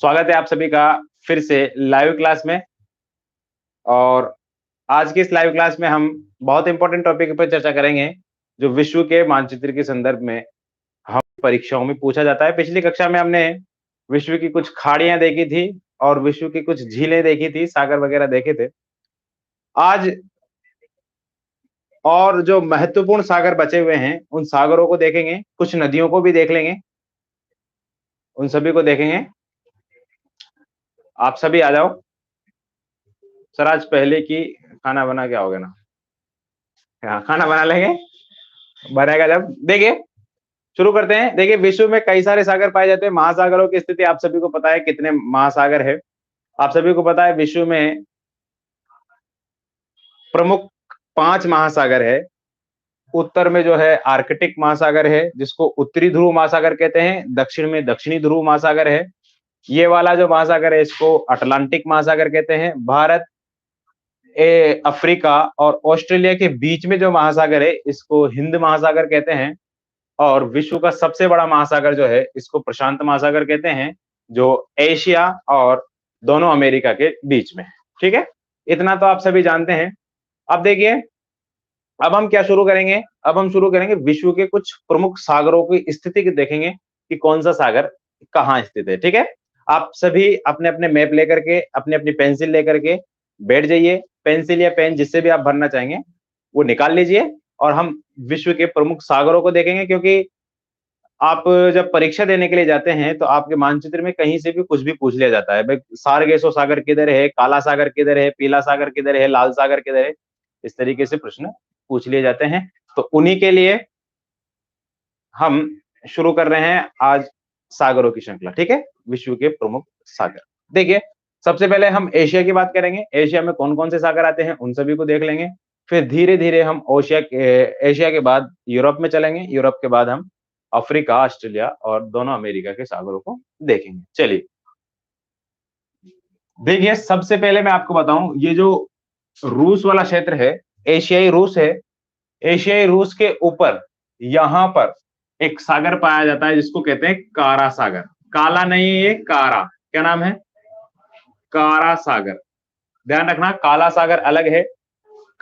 स्वागत है आप सभी का फिर से लाइव क्लास में। और आज की इस लाइव क्लास में हम बहुत इंपॉर्टेंट टॉपिक पर चर्चा करेंगे, जो विश्व के मानचित्र के संदर्भ में हम परीक्षाओं में पूछा जाता है। पिछली कक्षा में हमने विश्व की कुछ खाड़ियां देखी थी और विश्व की कुछ झीलें देखी थी, सागर वगैरह देखे थे। आज और जो महत्वपूर्ण सागर बचे हुए हैं, उन सागरों को देखेंगे, कुछ नदियों को भी देख लेंगे, उन सभी को देखेंगे। आप सभी आ जाओ। सर आज पहले की खाना बना के आओगे ना? हाँ, खाना बना लेंगे, बनेगा जब। देखिए, शुरू करते हैं। देखिए, विश्व में कई सारे सागर पाए जाते हैं। महासागरों की स्थिति आप सभी को पता है, कितने महासागर है। आप सभी को पता है विश्व में प्रमुख 5 महासागर है। उत्तर में जो है आर्कटिक महासागर है, जिसको उत्तरी ध्रुव महासागर कहते हैं। दक्षिण में दक्षिणी ध्रुव महासागर है। ये वाला जो महासागर है, इसको अटलांटिक महासागर कहते हैं। भारत, अफ्रीका और ऑस्ट्रेलिया के बीच में जो महासागर है, इसको हिंद महासागर कहते हैं। और विश्व का सबसे बड़ा महासागर जो है, इसको प्रशांत महासागर कहते हैं, जो एशिया और दोनों अमेरिका के बीच में है। ठीक है, इतना तो आप सभी जानते हैं। अब देखिए, अब हम क्या शुरू करेंगे? अब हम शुरू करेंगे विश्व के कुछ प्रमुख सागरों की स्थिति की देखेंगे कि कौन सा सागर कहाँ स्थित है। ठीक है, आप सभी अपने अपने मैप लेकर के, अपनी अपनी पेंसिल लेकर के बैठ जाइए। पेंसिल या पेन जिससे भी आप भरना चाहेंगे वो निकाल लीजिए, और हम विश्व के प्रमुख सागरों को देखेंगे। क्योंकि आप जब परीक्षा देने के लिए जाते हैं तो आपके मानचित्र में कहीं से भी कुछ भी पूछ लिया जाता है। भाई, सारगेसो सागर किधर है, काला सागर किधर है, पीला सागर किधर है, लाल सागर किधर है, इस तरीके से प्रश्न पूछ लिए जाते हैं। तो उन्हीं के लिए हम शुरू कर रहे हैं आज सागरों की श्रृंखला। ठीक है, विश्व के प्रमुख सागर। देखिए, सबसे पहले हम एशिया की बात करेंगे। एशिया में कौन कौन से सागर आते हैं, उन सभी को देख लेंगे। फिर धीरे धीरे हम एशिया के बाद यूरोप में चलेंगे। यूरोप के बाद हम अफ्रीका, ऑस्ट्रेलिया और दोनों अमेरिका के सागरों को देखेंगे। चलिए, देखिए, सबसे पहले मैं आपको बताऊं, ये जो रूस वाला क्षेत्र है, एशियाई रूस है। एशियाई रूस के ऊपर यहाँ पर एक सागर पाया जाता है, जिसको कहते हैं कारा सागर। काला नहीं है ये, कारा। क्या नाम है? कारा सागर। ध्यान रखना, काला सागर अलग है,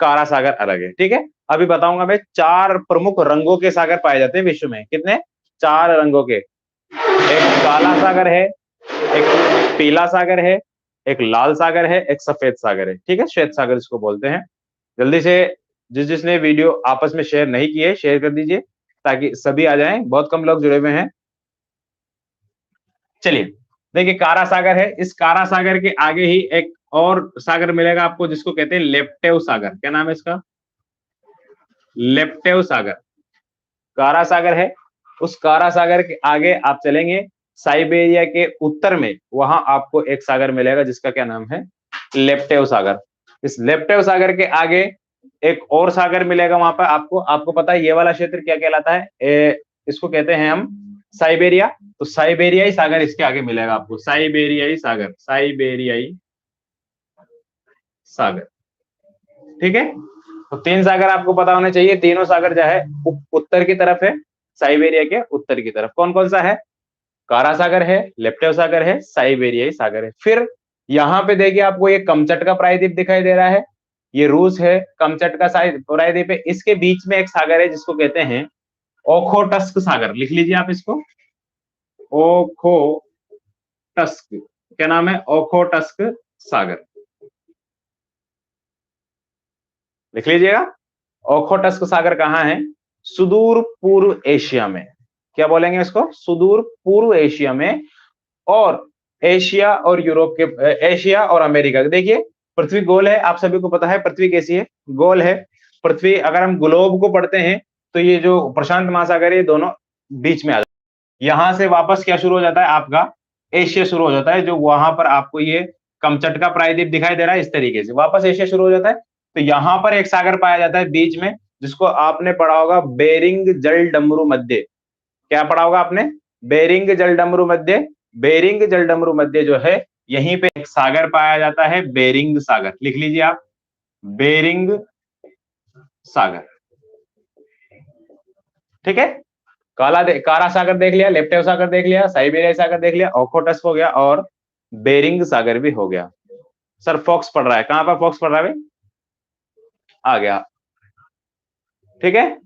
कारा सागर अलग है। ठीक है, अभी बताऊंगा मैं। 4 प्रमुख रंगों के सागर पाए जाते हैं विश्व में। कितने? 4 रंगों के। एक काला सागर है, एक पीला सागर है, एक लाल सागर है, एक सफेद सागर है। ठीक है, श्वेत सागर इसको बोलते हैं। जल्दी से जिसने वीडियो आपस में शेयर नहीं किए, शेयर कर दीजिए ताकि सभी आ जाएं। बहुत कम लोग जुड़े हुए हैं। चलिए, देखिए, कारा सागर है। इस कारा सागर के आगे ही एक और सागर मिलेगा आपको, जिसको कहते हैं लेप्टेव सागर। क्या नाम है इसका? लेप्टेव सागर। कारा सागर है। उस कारा सागर के आगे आप चलेंगे, साइबेरिया के उत्तर में, वहां आपको एक सागर मिलेगा, जिसका क्या नाम है? लेप्टेव सागर। इस लेप्टेव सागर के आगे एक और सागर मिलेगा वहां पर आपको। आपको पता है ये वाला क्षेत्र क्या कहलाता है? इसको कहते हैं हम साइबेरिया। तो साइबेरियाई सागर इसके आगे मिलेगा आपको। साइबेरियाई सागर, साइबेरियाई सागर। ठीक है, तो 3 सागर आपको पता होने चाहिए। तीनों सागर जो है उत्तर की तरफ है, साइबेरिया के उत्तर की तरफ। कौन कौन सा है? कारा सागर है, लेप्टेव सागर है, साइबेरियाई सागर है। फिर यहाँ पे देखिए, आपको ये कमचटका प्रायद्वीप दिखाई दे रहा है। ये रूस है, कमचटका प्रायद्वीप है। इसके बीच में एक सागर है, जिसको कहते हैं ओखोटस्क सागर। लिख लीजिए आप इसको, ओखोटस्क। क्या नाम है? ओखोटस्क सागर। लिख लीजिएगा। ओखोटस्क सागर कहाँ है? सुदूर पूर्व एशिया में। क्या बोलेंगे इसको? सुदूर पूर्व एशिया में। और एशिया और यूरोप के, एशिया और अमेरिका के, देखिए, पृथ्वी गोल है। आप सभी को पता है पृथ्वी कैसी है? गोल है पृथ्वी। अगर हम ग्लोब को पढ़ते हैं तो ये जो प्रशांत महासागर है, ये दोनों बीच में आ जाता है। यहां से वापस क्या शुरू हो जाता है आपका? एशिया शुरू हो जाता है। जो वहां पर आपको ये कमचटका प्रायद्वीप दिखाई दे रहा है, इस तरीके से वापस एशिया शुरू हो जाता है। तो यहाँ पर एक सागर पाया जाता है बीच में, जिसको आपने पढ़ा होगा बेरिंग जल डमरू मध्य। क्या पढ़ा होगा आपने? बेरिंग जल डमरू मध्य। बेरिंग जल डमरू मध्य जो है, यहीं पे एक सागर पाया जाता है, बेरिंग सागर। लिख लीजिए आप, बेरिंग सागर। ठीक है, कारा सागर देख लिया, लेप्टेव सागर देख लिया, साइबेरिया सागर देख लिया, ओखोटस्क हो गया, और बेरिंग सागर भी हो गया। सर फॉक्स पढ़ रहा है, कहां पर फॉक्स पढ़ रहा है भाई? आ गया, ठीक है।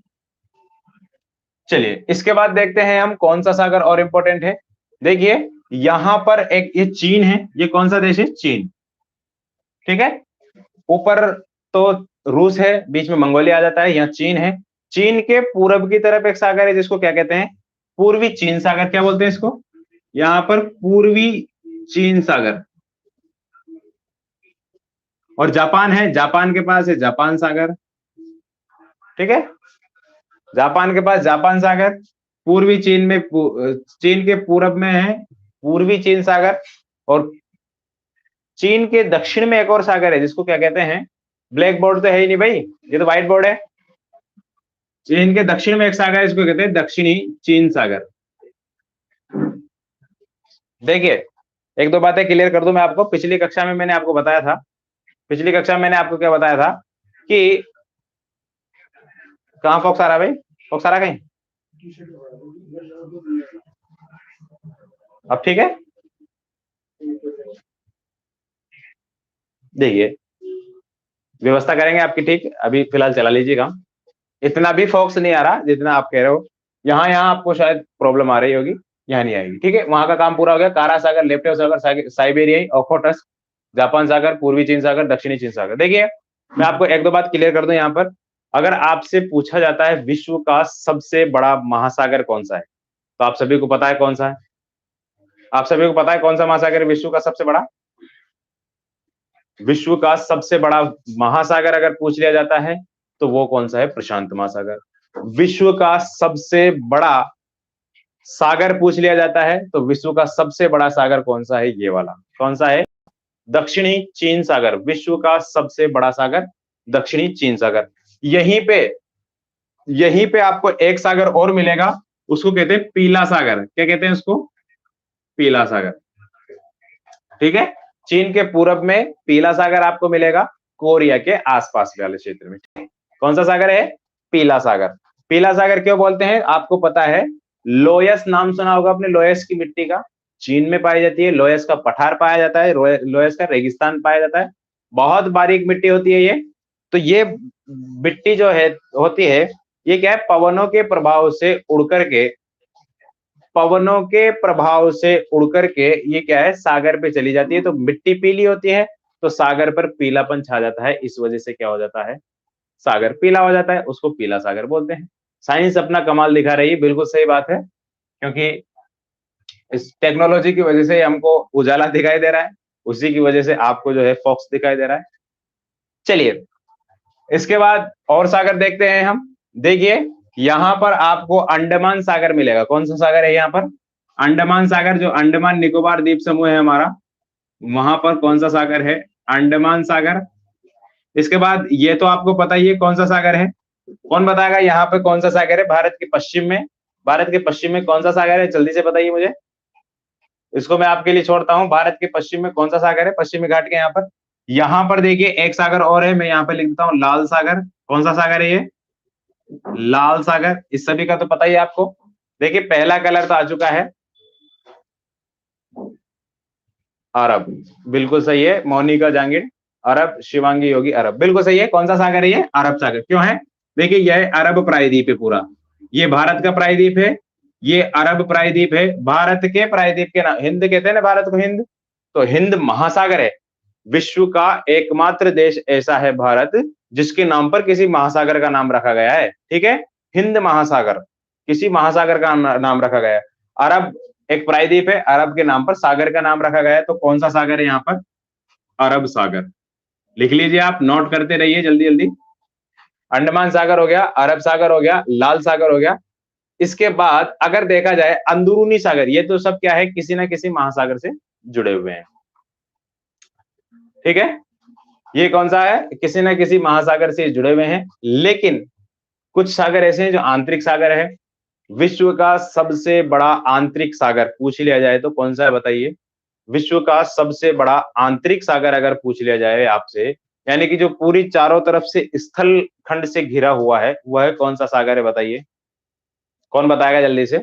चलिए इसके बाद देखते हैं हम कौन सा सागर और इंपॉर्टेंट है। देखिए यहां पर एक ये चीन है, ये कौन सा देश है? चीन, ठीक है। ऊपर तो रूस है, बीच में मंगोलिया आ जाता है, यहाँ चीन है। चीन के पूरब की तरफ एक सागर है जिसको क्या कहते हैं? पूर्वी चीन सागर। क्या बोलते हैं इसको? यहाँ पर पूर्वी चीन सागर। और जापान है, जापान के पास है जापान सागर, ठीक है। जापान के पास जापान सागर। पूर्वी चीन में चीन के पूरब में है पूर्वी चीन सागर। और चीन के दक्षिण में एक और सागर है जिसको क्या कहते हैं? ब्लैक बोर्ड तो है ही नहीं भाई, ये तो व्हाइट बोर्ड है। चीन के दक्षिण में एक सागर है, इसको कहते हैं दक्षिणी चीन सागर। देखिए एक दो बातें क्लियर कर दूं मैं आपको। पिछली कक्षा में मैंने आपको बताया था, पिछली कक्षा में मैंने आपको क्या बताया था कि कहां फॉक्स आ रहा है भाई? फॉक्स आ रहा है कहीं? अब ठीक है। देखिए व्यवस्था करेंगे आपकी, ठीक। अभी फिलहाल चला लीजिएगा। इतना भी फोक्स नहीं आ रहा जितना आप कह रहे हो। यहाँ यहाँ आपको शायद प्रॉब्लम आ रही होगी, यहाँ नहीं आएगी, ठीक है। वहां का काम पूरा हो गया। कारा सागर, लेप्टो सागर, साइबेरियाई, ओखोटस्क, जापान सागर, पूर्वी चीन सागर, दक्षिणी चीन सागर। देखिए मैं आपको एक दो बात क्लियर कर दूं यहाँ पर। अगर आपसे पूछा जाता है विश्व का सबसे बड़ा महासागर कौन सा है, तो आप सभी को पता है कौन सा है? आप सभी को पता है कौन सा महासागर है विश्व का सबसे बड़ा? विश्व का सबसे बड़ा महासागर अगर पूछ लिया जाता है तो वो कौन सा है? प्रशांत महासागर। विश्व का सबसे बड़ा सागर पूछ लिया जाता है तो विश्व का सबसे बड़ा सागर कौन सा है? ये वाला कौन सा है? दक्षिणी चीन सागर। विश्व का सबसे बड़ा सागर दक्षिणी चीन सागर। यहीं पे आपको एक सागर और मिलेगा, उसको कहते हैं पीला सागर। क्या कहते हैं उसको? पीला सागर, ठीक है। चीन के पूरब में पीला सागर आपको मिलेगा, कोरिया के आसपास वाले क्षेत्र में। कौन सा सागर है? पीला सागर। पीला सागर क्यों बोलते हैं आपको पता है? लोयस नाम सुना होगा आपने, लोयस की मिट्टी का। चीन में पाई जाती है, लोयस का पठार पाया जाता है, लोयस का रेगिस्तान पाया जाता है। बहुत बारीक मिट्टी होती है ये। तो ये मिट्टी जो है होती है, ये क्या है? पवनों के प्रभाव से उड़ करके, पवनों के प्रभाव से उड़ करके ये क्या है? सागर पे चली जाती है। तो मिट्टी पीली होती है, तो सागर पर पीलापन छा जाता है। इस वजह से क्या हो जाता है? सागर पीला हो जाता है, उसको पीला सागर बोलते हैं। साइंस अपना कमाल दिखा रही है, बिल्कुल सही बात है। क्योंकि इस टेक्नोलॉजी की वजह से हमको उजाला दिखाई दे रहा है, उसी की वजह से आपको जो है फॉक्स दिखाई दे रहा है। चलिए इसके बाद और सागर देखते हैं हम। देखिए यहां पर आपको अंडमान सागर मिलेगा। कौन सा सागर है यहाँ पर? अंडमान सागर, जो अंडमान निकोबार द्वीप समूह है हमारा, वहां पर कौन सा सागर है? अंडमान सागर। इसके बाद ये तो आपको पता ही है कौन सा सागर है। कौन बताएगा यहाँ पे कौन सा सागर है? भारत के पश्चिम में, भारत के पश्चिम में कौन सा सागर है? जल्दी से बताइए मुझे। इसको मैं आपके लिए छोड़ता हूँ। भारत के पश्चिम में कौन सा सागर है? पश्चिमी घाट के यहाँ पर देखिए एक सागर और है, मैं यहाँ पे लिख देता हूँ, लाल सागर। कौन सा सागर है ये? लाल सागर। इस सभी का तो पता ही है आपको। देखिए पहला कलर तो आ चुका है, अरब। बिल्कुल सही है, मोनिका जांगिड़ अरब, शिवांगी योगी अरब। बिल्कुल सही है। कौन सा सागर है ये? अरब सागर। क्यों है? देखिए यह अरब प्रायद्वीप है पूरा, ये भारत का प्रायद्वीप है, ये अरब प्रायद्वीप है। भारत के प्रायद्वीप के नाम हिंद कहते हैं ना, भारत को हिंद, तो हिंद महासागर है। विश्व का एकमात्र देश ऐसा है भारत जिसके नाम पर किसी महासागर का नाम रखा गया है, ठीक है। हिंद महासागर, किसी महासागर का नाम रखा गया है। अरब एक प्रायद्वीप है, अरब के नाम पर सागर का नाम रखा गया है। तो कौन सा सागर है यहाँ पर? अरब सागर। लिख लीजिए आप, नोट करते रहिए जल्दी जल्दी। अंडमान सागर हो गया, अरब सागर हो गया, लाल सागर हो गया। इसके बाद अगर देखा जाए अंदरूनी सागर, ये तो सब क्या है? किसी ना किसी महासागर से जुड़े हुए हैं, ठीक है। ये कौन सा है? किसी ना किसी महासागर से जुड़े हुए हैं। लेकिन कुछ सागर ऐसे हैं जो आंतरिक सागर है। विश्व का सबसे बड़ा आंतरिक सागर पूछ लिया जाए तो कौन सा है बताइए? विश्व का सबसे बड़ा आंतरिक सागर अगर पूछ लिया जाए आपसे, यानी कि जो पूरी चारों तरफ से स्थल खंड से घिरा हुआ है, वह कौन सा सागर है बताइए? कौन बताएगा जल्दी से?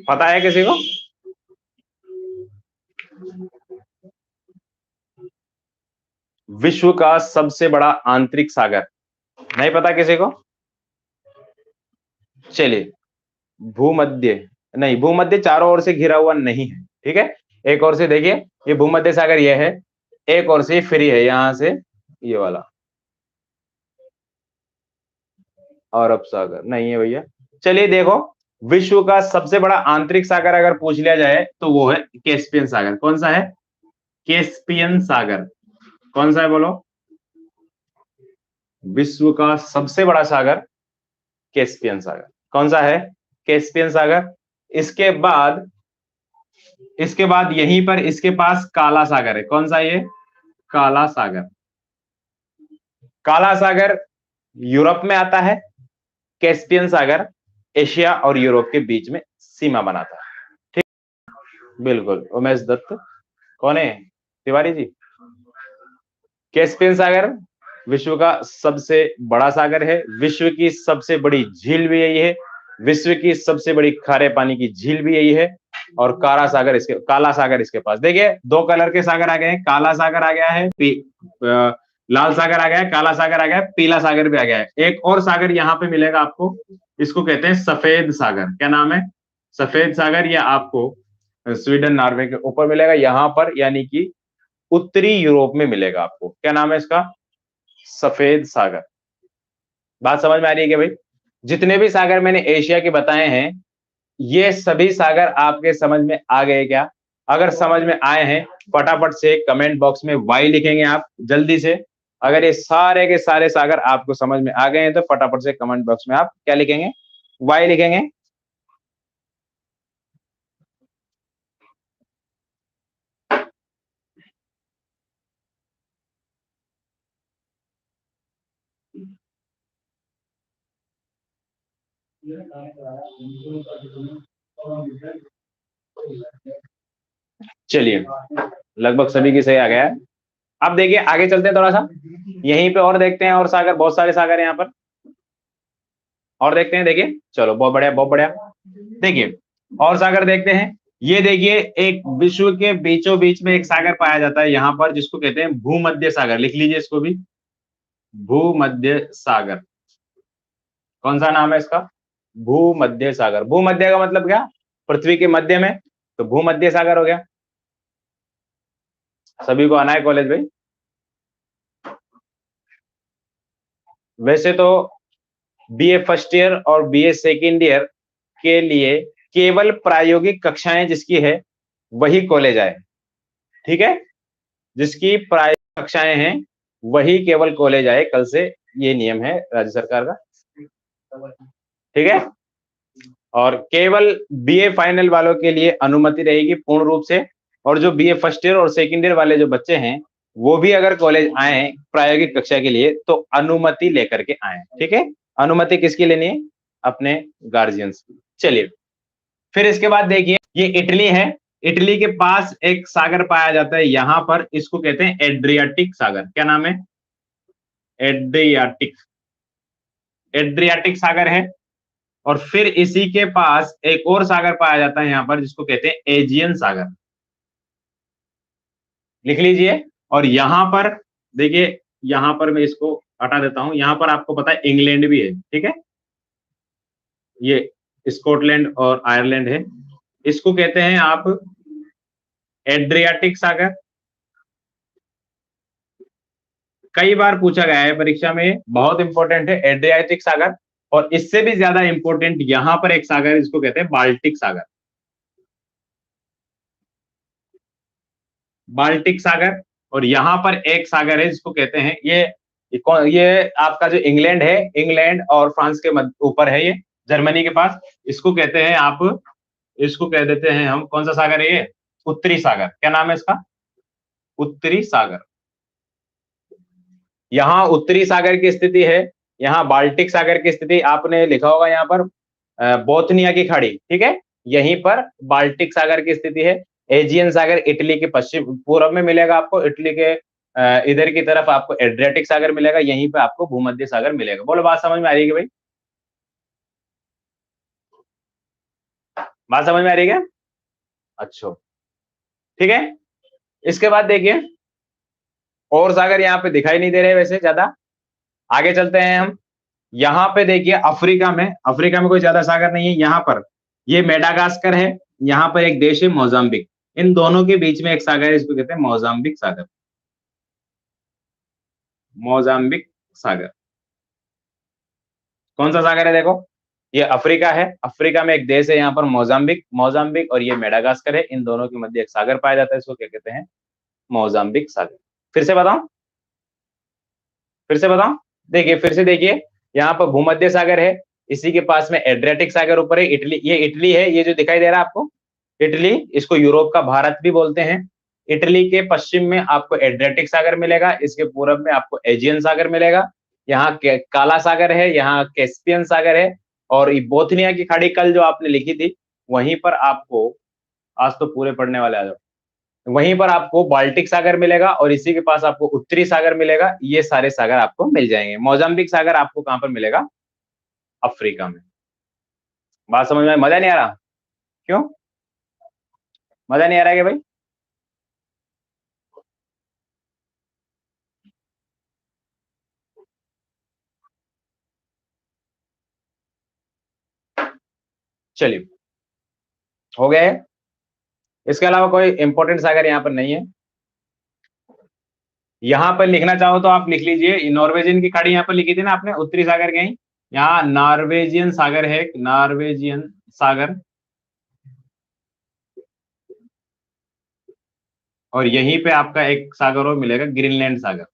पता है किसी को? विश्व का सबसे बड़ा आंतरिक सागर, नहीं पता किसी को? चलिए, भूमध्य, नहीं, भूमध्य चारों ओर से घिरा हुआ नहीं है, ठीक है। एक और से देखिए, ये भूमध्य सागर ये है, एक और से फ्री है, यहां से ये वाला अरब सागर नहीं है भैया। चलिए देखो, विश्व का सबसे बड़ा आंतरिक सागर अगर पूछ लिया जाए तो वो है कैस्पियन सागर। कौन सा है? कैस्पियन सागर। कौन सा है बोलो? विश्व का सबसे बड़ा सागर कैस्पियन सागर। कौन सा है? कैस्पियन सागर। इसके बाद, इसके बाद यहीं पर इसके पास काला सागर है। कौन सा ये? काला सागर। काला सागर यूरोप में आता है, कैस्पियन सागर एशिया और यूरोप के बीच में सीमा बनाता है। ठीक, बिल्कुल। उमेश दत्त कौन है? तिवारी जी। कैस्पियन सागर विश्व का सबसे बड़ा सागर है, विश्व की सबसे बड़ी झील भी यही है, विश्व की सबसे बड़ी खारे पानी की झील भी यही है, और काला सागर इसके पास। देखिए, दो कलर के सागर आ गए हैं, काला सागर आ गया है, लाल सागर आ गया है, काला सागर आ गया है, पीला सागर भी आ गया है। एक और सागर यहाँ पे मिलेगा आपको, इसको कहते हैं सफेद सागर। क्या नाम है? सफेद सागर। या आपको स्वीडन नॉर्वे के ऊपर मिलेगा, यहाँ पर, यानी कि उत्तरी यूरोप में मिलेगा आपको। क्या नाम है इसका? सफेद सागर। बात समझ में आ रही है क्या भाई? जितने भी सागर मैंने एशिया के बताए हैं, ये सभी सागर आपके समझ में आ गए क्या? अगर समझ में आए हैं, फटाफट से कमेंट बॉक्स में वाई लिखेंगे आप जल्दी से। अगर ये सारे के सारे सागर आपको समझ में आ गए हैं तो फटाफट से कमेंट बॉक्स में आप क्या लिखेंगे? वाई लिखेंगे। चलिए, लगभग सभी की सही आ गया है। अब देखिए, आगे चलते हैं थोड़ा सा, यहीं पे और देखते हैं, और सागर, बहुत सारे सागर हैं यहाँ पर, और देखते हैं। देखिए, चलो, बहुत बढ़िया, बहुत बढ़िया। देखिए, और सागर देखते हैं। ये देखिए, एक विश्व के बीचों बीच में एक सागर पाया जाता है यहाँ पर, जिसको कहते हैं भूमध्य सागर। लिख लीजिए इसको भी, भूमध्य सागर। कौन सा नाम है इसका? भूमध्य सागर। भूमध्य का मतलब क्या? पृथ्वी के मध्य में, तो भूमध्य सागर हो गया। सभी को आना है कॉलेज भाई। वैसे तो बीए फर्स्ट ईयर और बीए सेकेंड ईयर के लिए केवल प्रायोगिक कक्षाएं जिसकी है वही कॉलेज आए, ठीक है। जिसकी प्रायोगिक कक्षाएं हैं वही केवल कॉलेज आए कल से, ये नियम है राज्य सरकार का, ठीक है। और केवल बीए फाइनल वालों के लिए अनुमति रहेगी पूर्ण रूप से, और जो बीए फर्स्ट ईयर और सेकेंड ईयर वाले जो बच्चे हैं वो भी अगर कॉलेज आए प्रायोगिक कक्षा के लिए तो अनुमति लेकर के आए, ठीक है। अनुमति किसकी लेनी है? अपने गार्जियंस की। चलिए, फिर इसके बाद देखिए, ये इटली है। इटली के पास एक सागर पाया जाता है यहाँ पर, इसको कहते हैं एड्रियाटिक सागर। क्या नाम है? एड्रियाटिक, एड्रियाटिक सागर है। और फिर इसी के पास एक और सागर पाया जाता है यहाँ पर, जिसको कहते हैं एजियन सागर। लिख लीजिए। और यहां पर देखिए, यहां पर मैं इसको हटा देता हूं, यहां पर आपको पता है इंग्लैंड भी है, ठीक है। ये स्कॉटलैंड और आयरलैंड है। इसको कहते हैं आप एड्रियाटिक सागर। कई बार पूछा गया है परीक्षा में, बहुत इंपॉर्टेंट है एड्रियाटिक सागर। और इससे भी ज्यादा इंपॉर्टेंट यहां पर एक सागर, इसको कहते हैं बाल्टिक सागर। बाल्टिक सागर। और यहां पर एक सागर है जिसको कहते हैं, ये आपका जो इंग्लैंड है, इंग्लैंड और फ्रांस के ऊपर है ये, जर्मनी के पास। इसको कहते हैं आप, इसको कह देते हैं हम, कौन सा सागर है ये? उत्तरी सागर। क्या नाम है इसका? उत्तरी सागर। यहाँ उत्तरी सागर की स्थिति है, यहाँ बाल्टिक सागर की स्थिति आपने लिखा होगा यहाँ पर, बोथनिया की खाड़ी, ठीक है। यहीं पर बाल्टिक सागर की स्थिति है। एजियन सागर इटली के पश्चिम पूर्व में मिलेगा आपको, इटली के इधर की तरफ आपको एड्रियाटिक सागर मिलेगा, यहीं पे आपको भूमध्य सागर मिलेगा। बोलो, बात समझ में आ रही है कि भाई? बात समझ में आ रही है क्या? अच्छा, ठीक है। इसके बाद देखिए, और सागर यहाँ पे दिखाई नहीं दे रहे वैसे ज्यादा। आगे चलते हैं हम। यहाँ पे देखिए अफ्रीका में कोई ज्यादा सागर नहीं है। यहाँ पर ये मेडागास्कर है, यहाँ पर एक देश है मोजाम्बिक। इन दोनों के बीच में एक सागर है, इसको कहते हैं मोजाम्बिक सागर। मोजाम्बिक सागर कौन सा सागर है देखो, ये अफ्रीका है। अफ्रीका में एक देश है यहाँ पर मोजाम्बिक, मोजाम्बिक और ये मेडागास्कर है। इन दोनों के मध्य एक सागर पाया जाता है, इसको क्या कहते हैं? मोजाम्बिक सागर। फिर से बताऊं, फिर से बताऊं, देखिए फिर से देखिए, यहाँ पर भूमध्य सागर है, इसी के पास में एड्रियाटिक सागर ऊपर है। इटली, ये इटली है, ये जो दिखाई दे रहा है आपको, इटली, इसको यूरोप का भारत भी बोलते हैं। इटली के पश्चिम में आपको एड्रियाटिक सागर मिलेगा, इसके पूरब में आपको एजियन सागर मिलेगा। यहाँ काला सागर है, यहाँ कैस्पियन सागर है। और ये बोथनिया की खाड़ी कल जो आपने लिखी थी, वहीं पर आपको, आज तो पूरे पढ़ने वाले आ जाओ, वहीं पर आपको बाल्टिक सागर मिलेगा और इसी के पास आपको उत्तरी सागर मिलेगा। ये सारे सागर आपको मिल जाएंगे। मोजाम्बिक सागर आपको कहां पर मिलेगा? अफ्रीका में। बात समझ में? मजा नहीं आ रहा? क्यों मजा नहीं आ रहा है भाई? चलिए, हो गया है। इसके अलावा कोई इंपॉर्टेंट सागर यहाँ पर नहीं है। यहाँ पर लिखना चाहो तो आप लिख लीजिए, नॉर्वेजियन की खाड़ी यहाँ पर लिखी थी ना आपने, उत्तरी सागर कहीं, यहाँ नॉर्वेजियन सागर है, नॉर्वेजियन सागर। और यहीं पे आपका एक सागर और मिलेगा, ग्रीनलैंड सागर।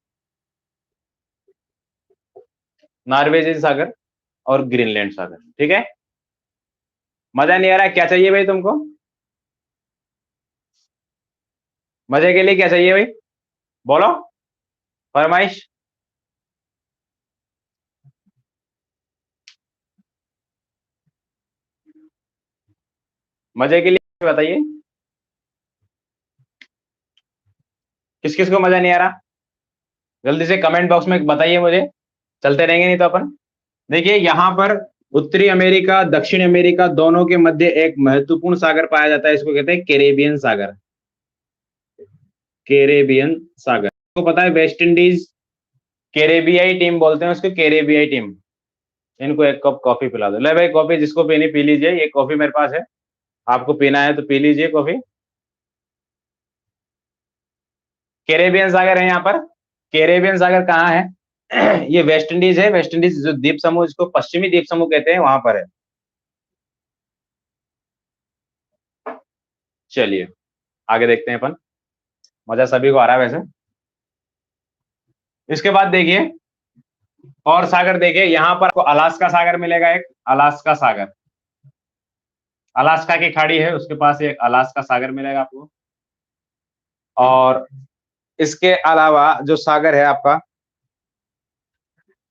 नॉर्वेजियन सागर और ग्रीनलैंड सागर, ठीक है। मजा नहीं आ रहा? क्या चाहिए भाई तुमको? मजे के लिए क्या चाहिए भाई? बोलो, फरमाइश। मजे के लिए बताइए, किस किस को मजा नहीं आ रहा? जल्दी से कमेंट बॉक्स में बताइए मुझे, चलते रहेंगे नहीं तो अपन। देखिए यहाँ पर उत्तरी अमेरिका दक्षिण अमेरिका दोनों के मध्य एक महत्वपूर्ण सागर पाया जाता है, इसको कहते हैं कैरेबियन सागर। कैरेबियन सागर को पता है, वेस्ट इंडीज कैरेबियाई टीम बोलते हैं उसको, कैरेबियाई टीम। इनको एक कप कॉफी पिला दो, ले भाई कॉफी, जिसको पीनी पी लीजिए, ये कॉफी मेरे पास है, आपको पीना है तो पी लीजिए कॉफी। कैरेबियन सागर है यहाँ पर। कैरेबियन सागर कहाँ है? ये वेस्ट इंडीज है, वेस्ट इंडीज जो द्वीप समूह, इसको पश्चिमी द्वीप समूह कहते हैं, वहां पर है। चलिए आगे देखते हैं अपन, मजा सभी को आ रहा है वैसे। इसके बाद देखिए और सागर, देखिए यहाँ पर आपको अलास्का सागर मिलेगा, एक अलास्का सागर, अलास्का की खाड़ी है उसके पास एक अलास्का सागर मिलेगा आपको। और इसके अलावा जो सागर है आपका,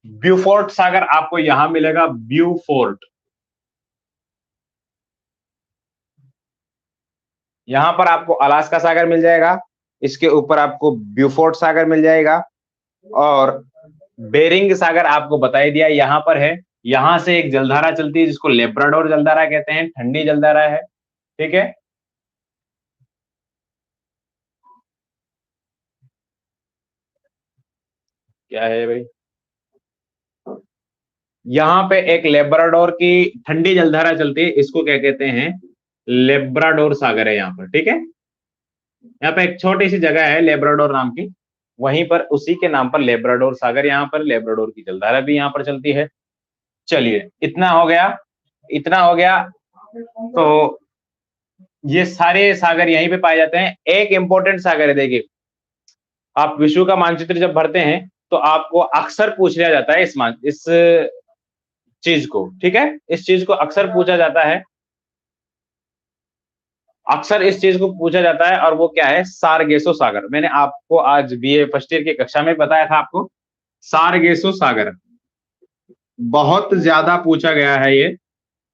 ब्यूफोर्ट सागर आपको यहां मिलेगा, ब्यूफोर्ट। यहां पर आपको अलास्का सागर मिल जाएगा, इसके ऊपर आपको ब्यूफोर्ट सागर मिल जाएगा। और बेरिंग सागर आपको बताई दिया यहां पर है। यहां से एक जलधारा चलती है जिसको लेब्राडोर जलधारा कहते हैं, ठंडी जलधारा है, ठीक है। क्या है भाई? यहाँ पे एक लेब्राडोर की ठंडी जलधारा चलती है, इसको क्या कहते हैं? लेब्राडोर सागर है यहाँ पर, ठीक है। यहाँ पे एक छोटी सी जगह है लेब्राडोर नाम की, वहीं पर उसी के नाम पर लेब्राडोर सागर, यहाँ पर लेब्राडोर की जलधारा भी यहाँ पर चलती है। चलिए इतना हो गया, इतना हो गया। तो ये सारे सागर यहीं पे पाए जाते हैं। एक इंपॉर्टेंट सागर है, देखिए आप विश्व का मानचित्र जब भरते हैं तो आपको अक्सर पूछ लिया जाता है इस चीज को, ठीक है, इस चीज को अक्सर पूछा जाता है, अक्सर इस चीज को पूछा जाता है, और वो क्या है? सारगेसो सागर। मैंने आपको आज बीए फर्स्ट ईयर की कक्षा में बताया था आपको, सारगेसो सागर बहुत ज्यादा पूछा गया है ये।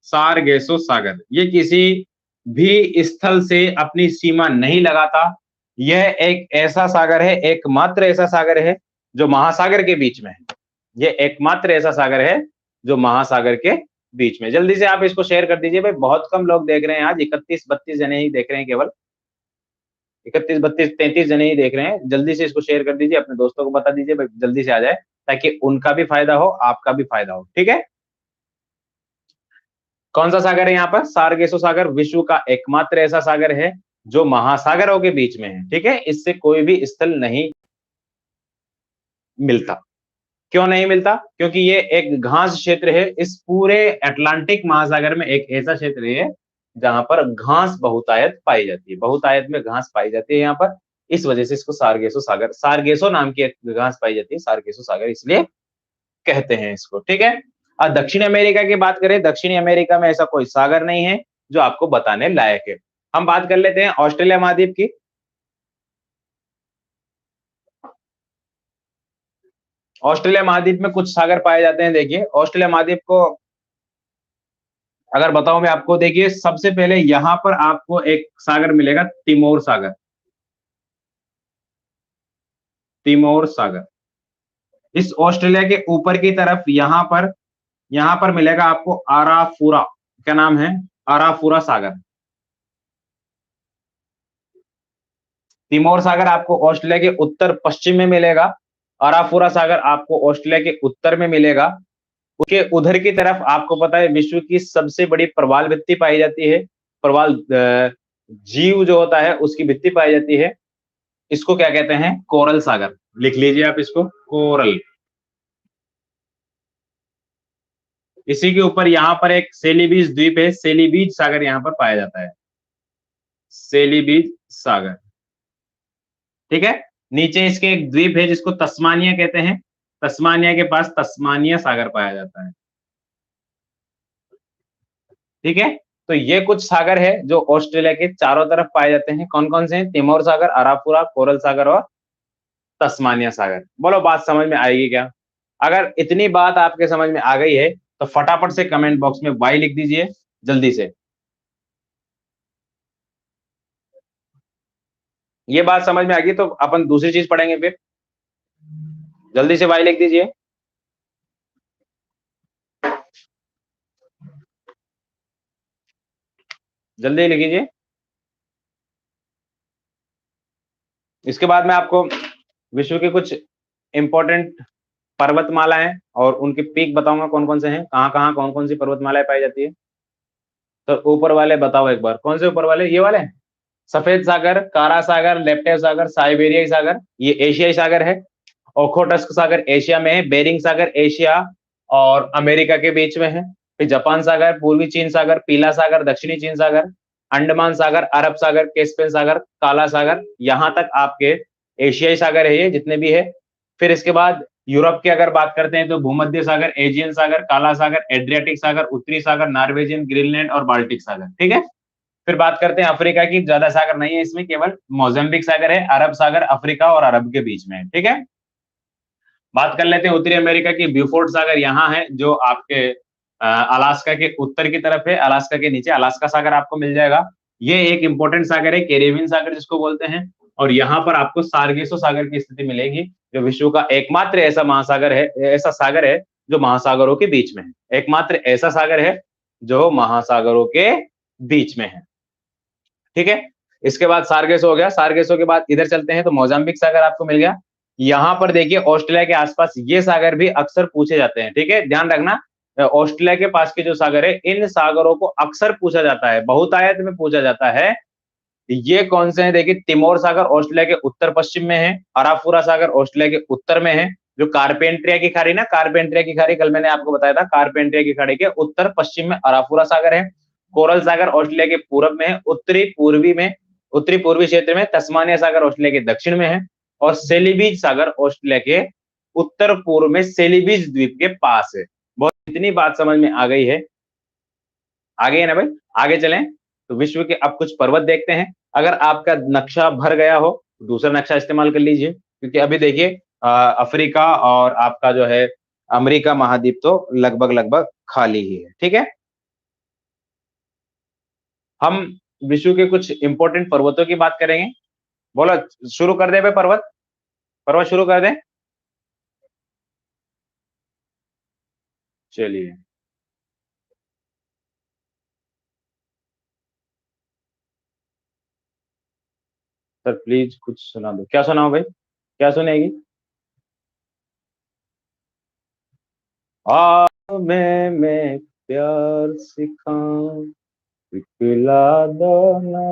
सारगेसो सागर ये किसी भी स्थल से अपनी सीमा नहीं लगाता। यह एक ऐसा सागर है, एकमात्र ऐसा सागर है जो महासागर के बीच में है। यह एकमात्र ऐसा सागर है जो महासागर के बीच में। जल्दी से आप इसको शेयर कर दीजिए भाई, बहुत कम लोग देख रहे हैं आज, 31-32 जने ही देख रहे हैं केवल, 31-32-33 जने ही देख रहे हैं। जल्दी से इसको शेयर कर दीजिए, अपने दोस्तों को बता दीजिए भाई, जल्दी से आ जाए, ताकि उनका भी फायदा हो, आपका भी फायदा हो, ठीक है। कौन सा सागर है यहाँ पर? सार्गेसो सागर विश्व का एकमात्र ऐसा सागर है जो महासागरों के बीच में है, ठीक है। इससे कोई भी स्थल नहीं मिलता। क्यों नहीं मिलता? क्योंकि ये एक घास क्षेत्र है। इस पूरे अटलांटिक महासागर में एक ऐसा क्षेत्र है जहां पर घास बहुतायत पाई जाती है, बहुतायत में घास पाई जाती है यहाँ पर। इस वजह से इसको सार्गेसो सागर, सार्गेसो नाम की एक घास पाई जाती है, सार्गेसो सागर इसलिए कहते हैं इसको, ठीक है। और दक्षिण अमेरिका की बात करें, दक्षिणी अमेरिका में ऐसा कोई सागर नहीं है जो आपको बताने लायक है। हम बात कर लेते हैं ऑस्ट्रेलिया महाद्वीप की। ऑस्ट्रेलिया महाद्वीप में कुछ सागर पाए जाते हैं। देखिए ऑस्ट्रेलिया महाद्वीप को अगर बताऊं मैं आपको, देखिए सबसे पहले यहां पर आपको एक सागर मिलेगा, तिमोर सागर, तिमोर सागर। इस ऑस्ट्रेलिया के ऊपर की तरफ यहां पर मिलेगा आपको आराफुरा, क्या नाम है? आराफुरा सागर। तिमोर सागर आपको ऑस्ट्रेलिया के उत्तर पश्चिम में मिलेगा, आराफुरा सागर आपको ऑस्ट्रेलिया के उत्तर में मिलेगा। उसके उधर की तरफ आपको पता है विश्व की सबसे बड़ी प्रवाल भित्ति पाई जाती है, प्रवाल जीव जो होता है उसकी भित्ति पाई जाती है। इसको क्या कहते हैं? कोरल सागर। लिख लीजिए आप इसको, कोरल। इसी के ऊपर यहाँ पर एक सेलीबीज द्वीप है, सेलीबीज सागर यहाँ पर पाया जाता है, सेलीबीज सागर, ठीक है। नीचे इसके एक द्वीप है जिसको तस्मानिया कहते हैं, तस्मानिया के पास तस्मानिया सागर पाया जाता है, ठीक है। तो ये कुछ सागर है जो ऑस्ट्रेलिया के चारों तरफ पाए जाते हैं। कौन कौन से हैं? तिमोर सागर, अरापुरा, कोरल सागर और तस्मानिया सागर। बोलो बात समझ में आएगी क्या? अगर इतनी बात आपके समझ में आ गई है तो फटाफट से कमेंट बॉक्स में वाई लिख दीजिए जल्दी से। ये बात समझ में आ गई तो अपन दूसरी चीज पढ़ेंगे फिर। जल्दी से वाई लिख दीजिए। जल्दी लिख लीजिए। इसके बाद मैं आपको विश्व के कुछ इंपॉर्टेंट पर्वतमालाएं और उनके पीक बताऊंगा, कौन कौन से हैं, कहाँ कहाँ कौन कौन सी पर्वतमालाएं पाई जाती है। तो ऊपर वाले बताओ एक बार, कौन से ऊपर वाले? ये वाले, सफेद सागर, कारा सागर, लेप्टेव सागर, साइबेरियाई सागर, ये एशियाई सागर है। ओखोटस्क सागर एशिया में है, बेरिंग सागर एशिया और अमेरिका के बीच में है। फिर जापान सागर, पूर्वी चीन सागर, पीला सागर, दक्षिणी चीन सागर, अंडमान सागर, अरब सागर, कैस्पियन सागर, काला सागर, यहां तक आपके एशियाई सागर है ये जितने भी है। फिर इसके बाद यूरोप की अगर बात करते हैं तो भूमध्य सागर, एजियन सागर, काला सागर, एड्रियाटिक सागर, उत्तरी सागर, नॉर्वेजियन, ग्रीनलैंड और बाल्टिक सागर, ठीक है। फिर बात करते हैं अफ्रीका की, ज्यादा सागर नहीं है इसमें, केवल मोजाम्बिक सागर है, अरब सागर अफ्रीका और अरब के बीच में है, ठीक है। बात कर लेते हैं उत्तरी अमेरिका की, ब्यूफोर्ट सागर यहाँ है जो आपके अलास्का के उत्तर की तरफ है, अलास्का के नीचे अलास्का सागर आपको मिल जाएगा। ये एक इंपॉर्टेंट सागर है, कैरेबियन सागर जिसको बोलते हैं। और यहाँ पर आपको सार्गेसो सागर की स्थिति मिलेगी जो विश्व का एकमात्र ऐसा महासागर है, ऐसा सागर है जो महासागरों के बीच में है, एकमात्र ऐसा सागर है जो महासागरों के बीच में है, ठीक है। इसके बाद सार्गेसो हो गया, सार्गेसो के बाद इधर चलते हैं तो मोजाम्बिक सागर आपको मिल गया। यहाँ पर देखिए ऑस्ट्रेलिया के आसपास ये सागर भी अक्सर पूछे जाते हैं, ठीक है, ध्यान रखना। ऑस्ट्रेलिया के पास के जो सागर है, इन सागरों को अक्सर पूछा जाता है, बहुतायत में पूछा जाता है। ये कौन से हैं? देखिए तिमोर सागर ऑस्ट्रेलिया के उत्तर पश्चिम में है, अराफुरा सागर ऑस्ट्रेलिया के उत्तर में है, जो कारपेंट्रिया की खाड़ी ना, कारपेंट्रिया की खाड़ी कल मैंने आपको बताया था, कारपेंट्रिया की खाड़ी के उत्तर पश्चिम में अराफुरा सागर है। कोरल सागर ऑस्ट्रेलिया के पूरब में है, उत्तरी पूर्वी क्षेत्र में तस्मानिया सागर ऑस्ट्रेलिया के दक्षिण में है, और सेलिबीज सागर ऑस्ट्रेलिया के उत्तर पूर्व में सेलिबीज द्वीप के पास है। बहुत इतनी बात समझ में आ गई है, आगे है ना भाई, आगे चलें तो विश्व के अब कुछ पर्वत देखते हैं। अगर आपका नक्शा भर गया हो तो दूसरा नक्शा इस्तेमाल कर लीजिए, क्योंकि अभी देखिए अफ्रीका और आपका जो है अमेरिका महाद्वीप तो लगभग लगभग खाली ही है, ठीक है। हम विश्व के कुछ इंपॉर्टेंट पर्वतों की बात करेंगे। बोलो शुरू कर दे भाई, पर्वत, पर्वत शुरू कर दे। चलिए सर प्लीज कुछ सुना दो। क्या सुनाओ भाई, क्या सुनेगी? मैं प्यार सिखाऊं, पिला दो ना,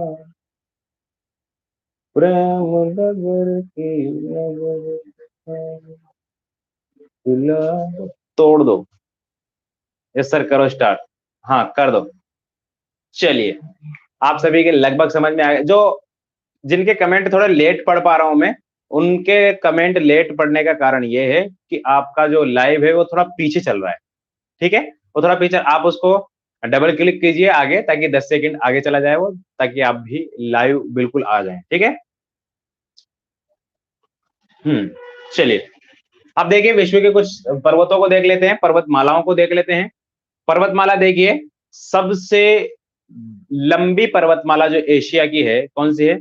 प्रेम नगर की नगर पिला दो। तोड़ दो। यस सर, करो स्टार्ट। हाँ कर दो। चलिए, आप सभी के लगभग समझ में आ गए। जो जिनके कमेंट थोड़ा लेट पढ़ पा रहा हूं मैं, उनके कमेंट लेट पढ़ने का कारण ये है कि आपका जो लाइव है वो थोड़ा पीछे चल रहा है। ठीक है, वो थोड़ा पीछे, आप उसको डबल क्लिक कीजिए आगे, ताकि 10 सेकंड आगे चला जाए वो, ताकि आप भी लाइव बिल्कुल आ जाए। ठीक है। चलिए, अब देखिए विश्व के कुछ पर्वतों को देख लेते हैं, पर्वतमालाओं को देख लेते हैं। पर्वतमाला देखिए, सबसे लंबी पर्वतमाला जो एशिया की है, कौन सी है?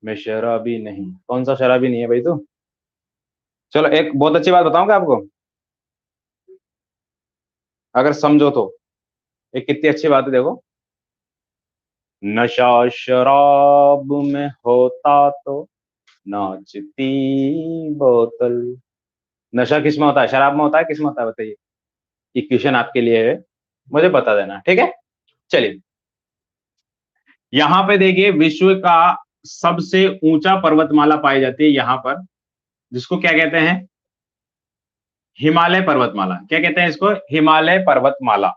मैं शराबी नहीं, कौन सा शराबी नहीं है भाई तू? चलो एक बहुत अच्छी बात बताऊंगा आपको, अगर समझो तो। एक कितनी अच्छी बात है देखो। नशा शराब में होता तो नाचती बोतल। नशा किस में होता है? शराब में होता है, किस में होता है बताइए? ये क्वेश्चन आपके लिए है, मुझे बता देना। ठीक है। चलिए, यहां पे देखिए विश्व का सबसे ऊंचा पर्वतमाला पाई जाती है यहां पर, जिसको क्या कहते हैं? हिमालय पर्वतमाला। क्या कहते हैं इसको? हिमालय पर्वतमाला।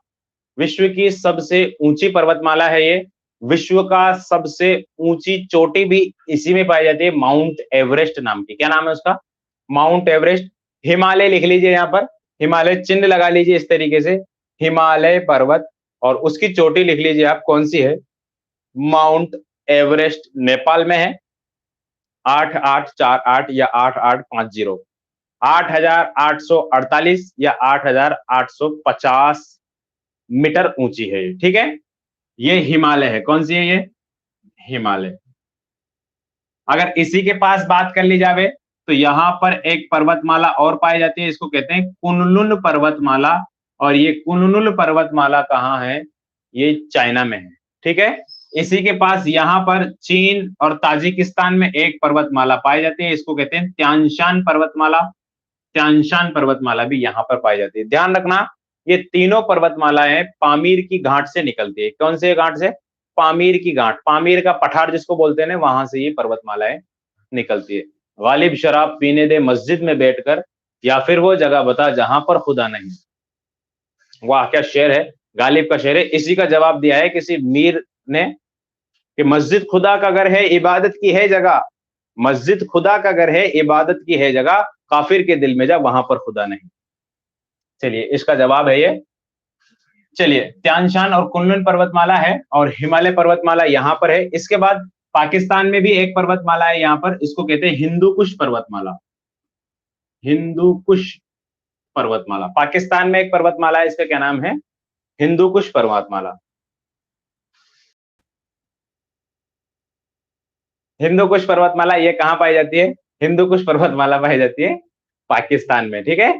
विश्व की सबसे ऊंची पर्वतमाला है ये। विश्व का सबसे ऊंची चोटी भी इसी में पाई जाती है, माउंट एवरेस्ट नाम की। क्या नाम है उसका? Mount Everest. हिमालय लिख लीजिए यहां पर, हिमालय चिन्ह लगा लीजिए इस तरीके से, हिमालय पर्वत। और उसकी चोटी लिख लीजिए आप, कौन सी है? Mount Everest. नेपाल में है। 8848 या 8850, 8848 या 8850 मीटर ऊंची है ये। ठीक है, ये हिमालय है। कौन सी है ये? हिमालय। अगर इसी के पास बात कर ली जावे, तो यहां पर एक पर्वतमाला और पाई जाती है, इसको कहते हैं कुनलुन पर्वतमाला। और ये कुनलुन पर्वतमाला कहाँ है? ये चाइना में है। ठीक है। इसी के पास यहां पर चीन और ताजिकिस्तान में एक पर्वतमाला पाई जाती है, इसको कहते हैं त्यानशान पर्वतमाला। त्यानशान पर्वतमाला भी यहां पर पाई जाती है। ध्यान रखना, ये तीनों पर्वतमालाएं पामीर की घाट से निकलती है। कौन से घाट से? पामीर की घाट, पामीर का पठार जिसको बोलते हैं ना, वहां से ये पर्वतमालाएं निकलती है। गालिब शराब पीने दे मस्जिद में बैठकर, या फिर वो जगह बता जहां पर खुदा नहीं। वाह क्या शेर है, गालिब का शेर है। इसी का जवाब दिया है किसी मीर ने, कि मस्जिद खुदा का घर है, इबादत की है जगह। मस्जिद खुदा का घर है, इबादत की है जगह, काफिर के दिल में जा वहां पर खुदा नहीं। चलिए, इसका जवाब है ये। चलिए, त्यानशान और कुनलुन पर्वतमाला है, और हिमालय पर्वतमाला यहाँ पर है। इसके बाद पाकिस्तान में भी एक पर्वतमाला है यहाँ पर, इसको कहते हैं हिंदू कुश पर्वतमाला। हिंदू कुश पर्वतमाला, पाकिस्तान में एक पर्वतमाला है, इसका क्या नाम है? हिंदू कुश पर्वतमाला। हिंदू कुश पर्वतमाला ये कहाँ पाई जाती है? हिंदू कुश पर्वतमाला पाई जाती है पाकिस्तान में। ठीक है,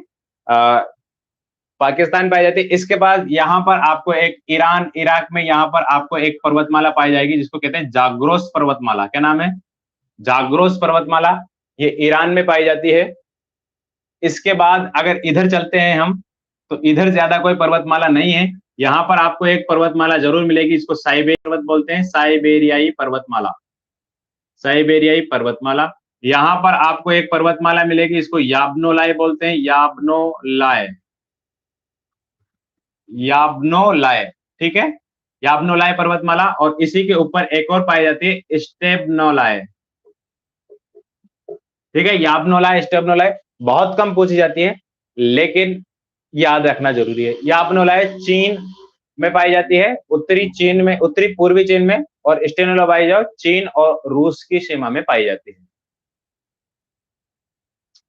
पाकिस्तान पाई जाती है। इसके बाद यहाँ पर आपको एक ईरान इराक में यहाँ पर आपको एक पर्वतमाला पाई जाएगी, जिसको कहते हैं जाग्रोस पर्वतमाला। क्या नाम है? जाग्रोस पर्वतमाला। ये ईरान में पाई जाती है। इसके बाद अगर इधर चलते हैं हम, तो इधर ज्यादा कोई पर्वतमाला नहीं है। यहाँ पर आपको एक पर्वतमाला जरूर मिलेगी, इसको साइबेरिया पर्वत बोलते हैं, साइबेरियाई पर्वतमाला। साइबेरियाई पर्वतमाला। यहाँ पर आपको एक पर्वतमाला मिलेगी, इसको याबनोलाय बोलते हैं, याबनोलाय। याबनोलाय। ठीक है, याबनोलाय पर्वतमाला। और इसी के ऊपर एक और पाई जाती है, स्टेबनोलाय। ठीक है, याबनोलाय स्टेबनोलाय बहुत कम पूछी जाती है, लेकिन याद रखना जरूरी है। याबनोलाय चीन में पाई जाती है, उत्तरी चीन में, उत्तरी पूर्वी चीन में। और स्टेनोलाय जो चीन और रूस की सीमा में पाई जाती है।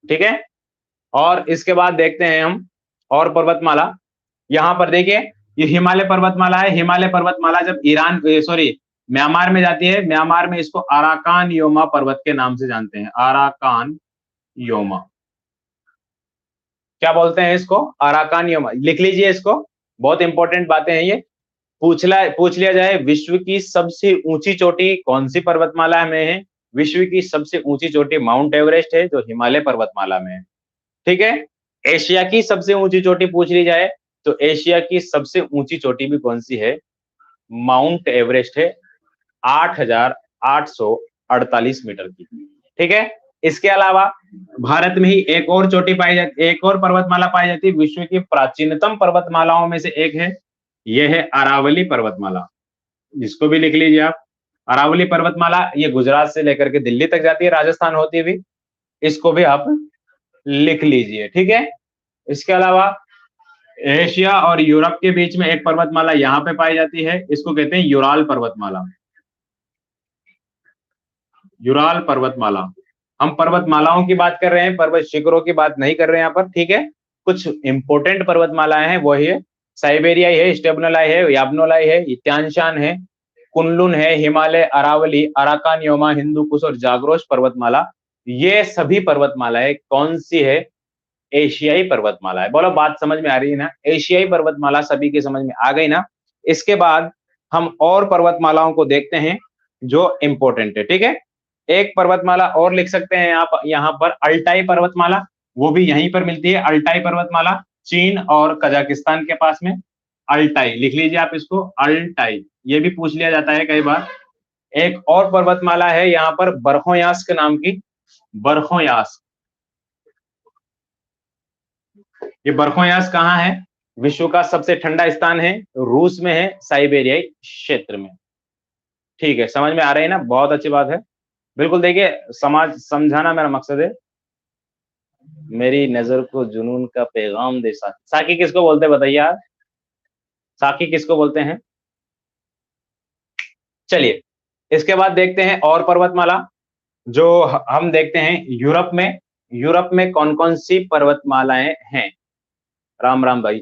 ठीक है, और इसके बाद देखते हैं हम और पर्वतमाला। यहाँ पर देखिए, ये हिमालय पर्वतमाला है। हिमालय पर्वतमाला जब ईरान, सॉरी, म्यांमार में जाती है, म्यांमार में इसको अराकान योमा पर्वत के नाम से जानते हैं। Arakan Yoma. क्या बोलते हैं इसको? Arakan Yoma. लिख लीजिए इसको, बहुत इंपॉर्टेंट बातें हैं ये। पूछ लिया जाए विश्व की सबसे ऊंची चोटी कौन सी पर्वतमाला में है? विश्व की सबसे ऊंची चोटी माउंट एवरेस्ट है, जो हिमालय पर्वतमाला में है। ठीक है। एशिया की सबसे ऊंची चोटी पूछ ली जाए तो एशिया की सबसे ऊंची चोटी भी कौन सी है? माउंट एवरेस्ट है, 8,848 मीटर की। ठीक है। इसके अलावा भारत में ही एक और चोटी पाई जाती, एक और पर्वतमाला पाई जाती है, विश्व की प्राचीनतम पर्वतमालाओं में से एक है। यह है अरावली पर्वतमाला, जिसको भी लिख लीजिए आप। अरावली पर्वतमाला ये गुजरात से लेकर के दिल्ली तक जाती है, राजस्थान होती हुई। इसको भी आप लिख लीजिए। ठीक है। इसके अलावा एशिया और यूरोप के बीच में एक पर्वतमाला यहाँ पे पाई जाती है, इसको कहते हैं यूराल पर्वतमाला। यूराल पर्वतमाला। हम पर्वतमालाओं की बात कर रहे हैं, पर्वत शिखरों की बात नहीं कर रहे हैं यहाँ पर। ठीक है। कुछ इंपोर्टेंट पर्वतमालाएं हैं, वही है साइबेरियाई है, स्टेबनोलाई है, याबनोलाई है, त्यानशान है, कुनलुन है, हिमालय, अरावली, अराकान, योमा, हिंदू कुश और जाग्रोस पर्वतमाला। ये सभी पर्वतमालाएं कौन सी है? एशियाई पर्वतमाला है। बोलो बात समझ में आ रही है ना? एशियाई पर्वतमाला सभी के समझ में आ गई ना? इसके बाद हम और पर्वतमालाओं को देखते हैं जो इंपॉर्टेंट है। ठीक है। एक पर्वतमाला और लिख सकते हैं आप यहाँ पर, अल्टाई पर्वतमाला, वो भी यहीं पर मिलती है। अल्टाई पर्वतमाला चीन और कजाकिस्तान के पास में। अल्टाई लिख लीजिए आप इसको, अल्टाई। ये भी पूछ लिया जाता है कई बार। एक और पर्वतमाला है यहाँ पर बरखोयास्क नाम की, बरखोयास्क। ये बरखोयास्क कहाँ है? विश्व का सबसे ठंडा स्थान है, रूस में है, साइबेरियाई क्षेत्र में। ठीक है, समझ में आ रही है ना? बहुत अच्छी बात है। बिल्कुल देखिए, समाज समझाना मेरा मकसद है। मेरी नजर को जुनून का पैगाम दे साकी। साकी किसको बोलते हैं बताइए यार? साकी किसको बोलते हैं? चलिए, इसके बाद देखते हैं और पर्वतमाला जो हम देखते हैं यूरोप में। यूरोप में कौन कौन सी पर्वतमालाएं हैं? राम राम भाई।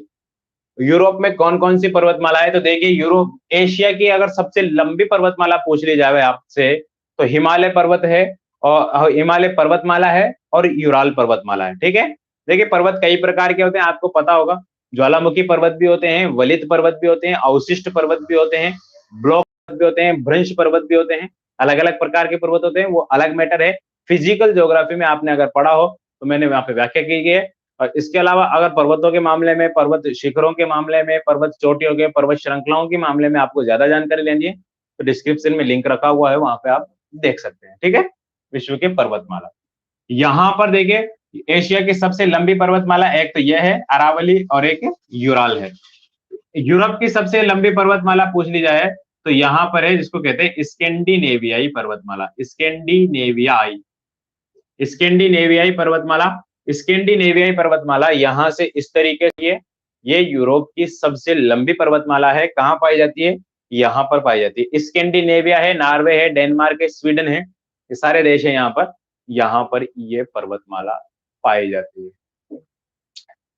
यूरोप में कौन कौन सी पर्वतमाला है? तो देखिए, यूरोप एशिया की अगर सबसे लंबी पर्वतमाला पूछ ली जाए आपसे तो हिमालय पर्वत है, और हिमालय पर्वतमाला है और यूराल पर्वतमाला है। ठीक है। देखिए, पर्वत कई प्रकार के होते हैं, आपको पता होगा। ज्वालामुखी पर्वत भी होते हैं, वलित पर्वत भी होते हैं, अवशिष्ट पर्वत भी होते हैं, ब्लॉक पर्वत भी होते हैं, भ्रंश पर्वत भी होते हैं। अलग अलग प्रकार के पर्वत होते हैं, वो अलग मैटर है। फिजिकल ज्योग्राफी में आपने अगर पढ़ा हो तो मैंने वहां पे व्याख्या की गई है। और इसके अलावा अगर पर्वतों के मामले में, पर्वत शिखरों के मामले में, पर्वत चोटियों के, पर्वत श्रृंखलाओं के मामले में आपको ज्यादा जानकारी लेनी है तो डिस्क्रिप्शन में लिंक रखा हुआ है, वहां पे आप देख सकते हैं। ठीक है। विश्व की पर्वतमाला यहाँ पर देखिए, एशिया की सबसे लंबी पर्वतमाला एक तो यह है अरावली और एक यूराल है। यूरोप की सबसे लंबी पर्वतमाला पूछ ली जाए तो यहाँ पर है, जिसको कहते हैं स्कैंडिनेवियाई पर्वतमाला। स्कैंडिनेवियाई, स्कैंडिनेवियाई पर्वतमाला। स्कैंडिनेवियाई पर्वतमाला यहाँ से इस तरीके से है। ये यूरोप की सबसे लंबी पर्वतमाला है। कहाँ पाई जाती है? यहाँ पर पाई जाती है। स्कैंडिनेविया है, नॉर्वे है, डेनमार्क है, स्वीडन है, ये सारे देश है यहाँ पर। यहाँ पर ये पर्वतमाला पाई जाती है।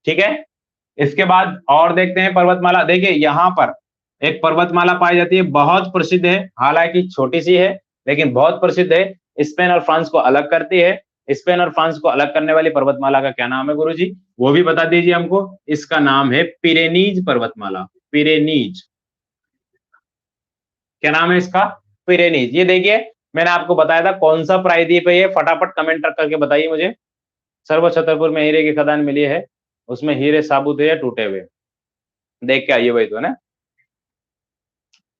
ठीक है। इसके बाद और देखते हैं पर्वतमाला। देखिए, यहाँ पर एक पर्वतमाला पाई जाती है, बहुत प्रसिद्ध है, हालांकि छोटी सी है लेकिन बहुत प्रसिद्ध है। स्पेन और फ्रांस को अलग करती है। स्पेन और फ्रांस को अलग करने वाली पर्वतमाला का क्या नाम है गुरुजी? वो भी बता दीजिए हमको। इसका नाम है पिरेनीज पर्वतमाला। पिरेनीज, क्या नाम है इसका? पिरेनीज। ये देखिए, मैंने आपको बताया था कौन सा प्रायद्वीप है ये, फटाफट कमेंट करके बताइए मुझे। सर्व छतरपुर में हीरे की खदान मिली है, उसमें हीरे साबुत है या टूटे हुए? देख के आइए भाई, तो ना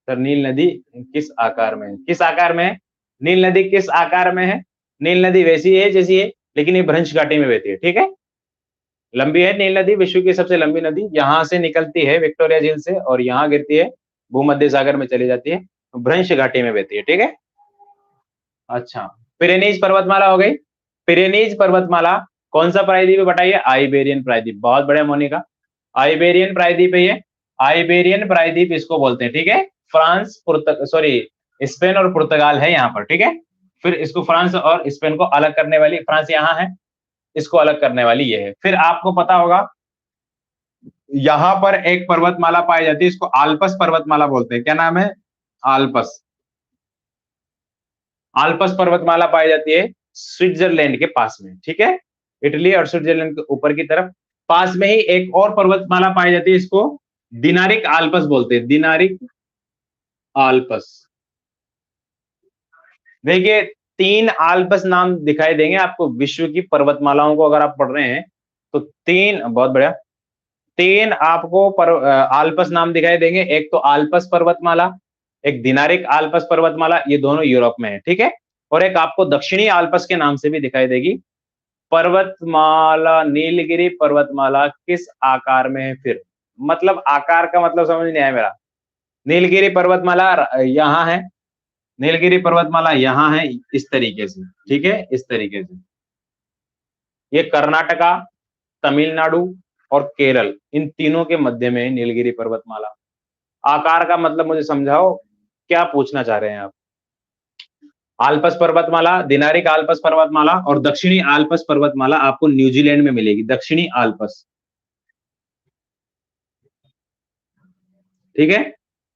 सर, नील नदी किस आकार में है? किस आकार में है नील नदी? किस आकार में है? नील नदी वैसी है जैसी है, लेकिन ये भ्रंश घाटी में बहती है। ठीक है। लंबी है नील नदी, विश्व की सबसे लंबी नदी। यहाँ से निकलती है विक्टोरिया झील से और यहाँ गिरती है भूमध्य सागर में चली जाती है, भ्रंश घाटी में बहती है। ठीक है। अच्छा, पिरेनीज पर्वतमाला हो गई। पिरेनीज पर्वतमाला कौन सा प्रायद्वीप है बताइए? आइबेरियन प्रायद्वीप। बहुत बढ़िया मोनिका, आइबेरियन प्रायद्वीप है ये। आइबेरियन प्रायद्वीप इसको बोलते हैं। ठीक है। फ्रांस, सॉरी, स्पेन और पुर्तगाल है यहाँ पर। ठीक है। फिर इसको फ्रांस और स्पेन को अलग करने वाली, फ्रांस यहाँ है, इसको अलग करने वाली ये है। फिर आपको पता होगा यहाँ पर एक पर्वतमाला पाई जाती है, इसको आल्पस पर्वतमाला बोलते हैं। क्या नाम है? आल्पस। आल्पस पर्वतमाला पाई जाती है स्विट्जरलैंड के पास में। ठीक है। इटली और स्विट्जरलैंड के ऊपर की तरफ पास में ही एक और पर्वतमाला पाई जाती है, इसको दिनारिक आल्पस बोलते हैं, दिनारिक आल्पस। देखिए, 3 आल्पस नाम दिखाई देंगे आपको विश्व की पर्वतमालाओं को अगर आप पढ़ रहे हैं, तो 3 बहुत बढ़िया, 3 आपको आल्पस नाम दिखाई देंगे। एक तो आल्पस पर्वतमाला, एक दिनारिक आल्पस पर्वतमाला, ये दोनों यूरोप में है, ठीक है? और एक आपको दक्षिणी आल्पस के नाम से भी दिखाई देगी। पर्वतमाला, नीलगिरी पर्वतमाला किस आकार में है फिर? मतलब आकार का मतलब समझ नहीं आया मेरा। नीलगिरी पर्वतमाला यहाँ है, नीलगिरी पर्वतमाला यहाँ है, इस तरीके से, ठीक है? इस तरीके से। ये कर्नाटका, तमिलनाडु और केरल, इन तीनों के मध्य में है नीलगिरी पर्वतमाला। आकार का मतलब मुझे समझाओ, क्या पूछना चाह रहे हैं आप? आल्पस पर्वतमाला, दिनारिक आल्पस पर्वतमाला और दक्षिणी आल्पस पर्वतमाला आपको न्यूजीलैंड में मिलेगी, दक्षिणी आल्पस, ठीक है?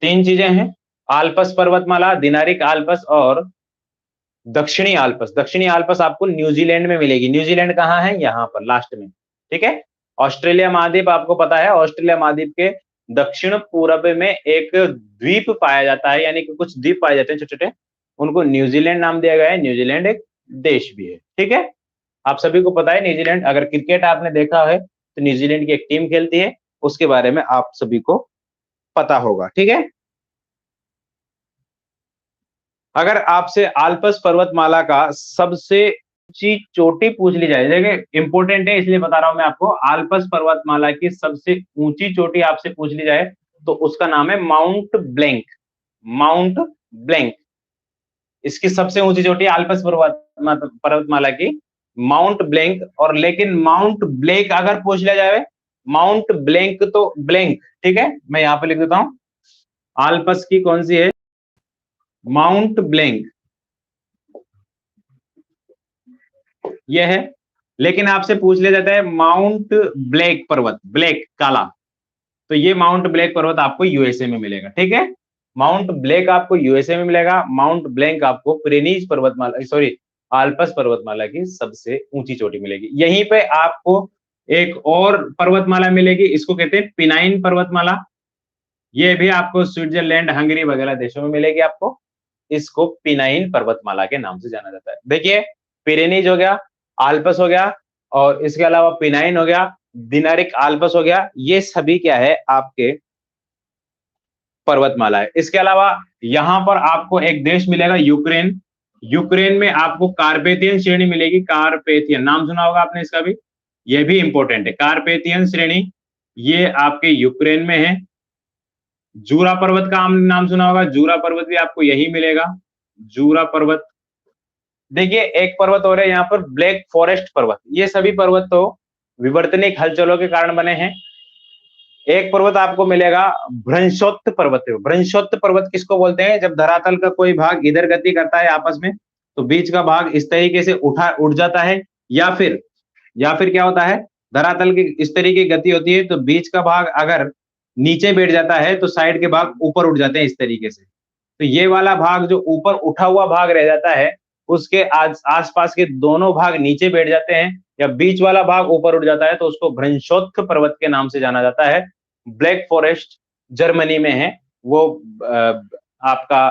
3 चीजें हैं, आल्पस पर्वतमाला, दिनारिक आल्पस और दक्षिणी आल्पस। दक्षिणी आल्पस आपको न्यूजीलैंड में मिलेगी। न्यूजीलैंड कहाँ है? यहाँ पर लास्ट में, ठीक है? ऑस्ट्रेलिया महाद्वीप आपको पता है, ऑस्ट्रेलिया महाद्वीप के दक्षिण पूर्व में एक द्वीप पाया जाता है, यानी कि कुछ द्वीप पाए जाते हैं छोटे-छोटे, उनको न्यूजीलैंड नाम दिया गया है। न्यूजीलैंड एक देश भी है, ठीक है? आप सभी को पता है न्यूजीलैंड, अगर क्रिकेट आपने देखा है, तो न्यूजीलैंड की एक टीम खेलती है, उसके बारे में आप सभी को पता होगा, ठीक है? अगर आपसे आल्पस पर्वतमाला का सबसे ऊंची चोटी पूछ ली जाए, देखिए इंपॉर्टेंट है इसलिए बता रहा हूं मैं आपको, आल्पस पर्वतमाला की सबसे ऊंची चोटी आपसे पूछ ली जाए तो उसका नाम है माउंट ब्लैंक। माउंट ब्लैंक, इसकी सबसे ऊंची चोटी आल्पस पर्वतमाला की माउंट ब्लैंक। और लेकिन माउंट ब्लैंक अगर पूछ लिया जाए, माउंट ब्लैंक तो ब्लैंक, ठीक है? मैं यहां पर लिख देता हूं, आल्पस की कौन सी है? माउंट ब्लैंक, ये है। लेकिन आपसे पूछ लिया जाता है माउंट ब्लैक पर्वत, ब्लैक काला, तो ये माउंट ब्लैक पर्वत आपको यूएसए में मिलेगा, ठीक है? माउंट ब्लैक आपको यूएसए में मिलेगा, माउंट ब्लैंक आपको पिरेनीज पर्वतमाला, सॉरी, आल्पस पर्वतमाला की सबसे ऊंची चोटी मिलेगी। यहीं पे आपको एक और पर्वतमाला मिलेगी, इसको कहते हैं पिनाइन पर्वतमाला। ये भी आपको स्विट्जरलैंड, हंगरी वगैरह देशों में मिलेगी आपको। इसको पिनाइन पर्वतमाला के नाम से जाना जाता है। देखिए, पिरेनीज हो गया, आल्पस हो गया, और इसके अलावा पिनाइन हो गया, दिनारिक आल्पस हो गया, ये सभी क्या है? आपके पर्वतमाला है। इसके अलावा यहां पर आपको एक देश मिलेगा, यूक्रेन। यूक्रेन में आपको कार्पेथियन श्रेणी मिलेगी, कार्पेथियन नाम सुना होगा आपने इसका भी, ये भी इंपॉर्टेंट है, कार्पेथियन श्रेणी, ये आपके यूक्रेन में है। जूरा पर्वत का नाम सुना होगा, जूरा पर्वत भी आपको यही मिलेगा, जूरा पर्वत। देखिए, एक पर्वत और है यहाँ पर, ब्लैक फॉरेस्ट पर्वत। ये सभी पर्वत तो विवर्तनिक हलचलों के कारण बने हैं। एक पर्वत आपको मिलेगा, भ्रंशोत्त पर्वत है। भ्रंशोत्त पर्वत किसको बोलते हैं? जब धरातल का कोई भाग इधर गति करता है आपस में, तो बीच का भाग इस तरीके से उठ जाता है, या फिर क्या होता है, धरातल की इस तरीके की गति होती है, तो बीच का भाग अगर नीचे बैठ जाता है तो साइड के भाग ऊपर उठ जाते हैं इस तरीके से। तो ये वाला भाग जो ऊपर उठा हुआ भाग रह जाता है, उसके आसपास के दोनों भाग नीचे बैठ जाते हैं, या बीच वाला भाग ऊपर उठ जाता है, तो उसको भ्रंशोत्थ पर्वत के नाम से जाना जाता है। ब्लैक फॉरेस्ट जर्मनी में है वो। आपका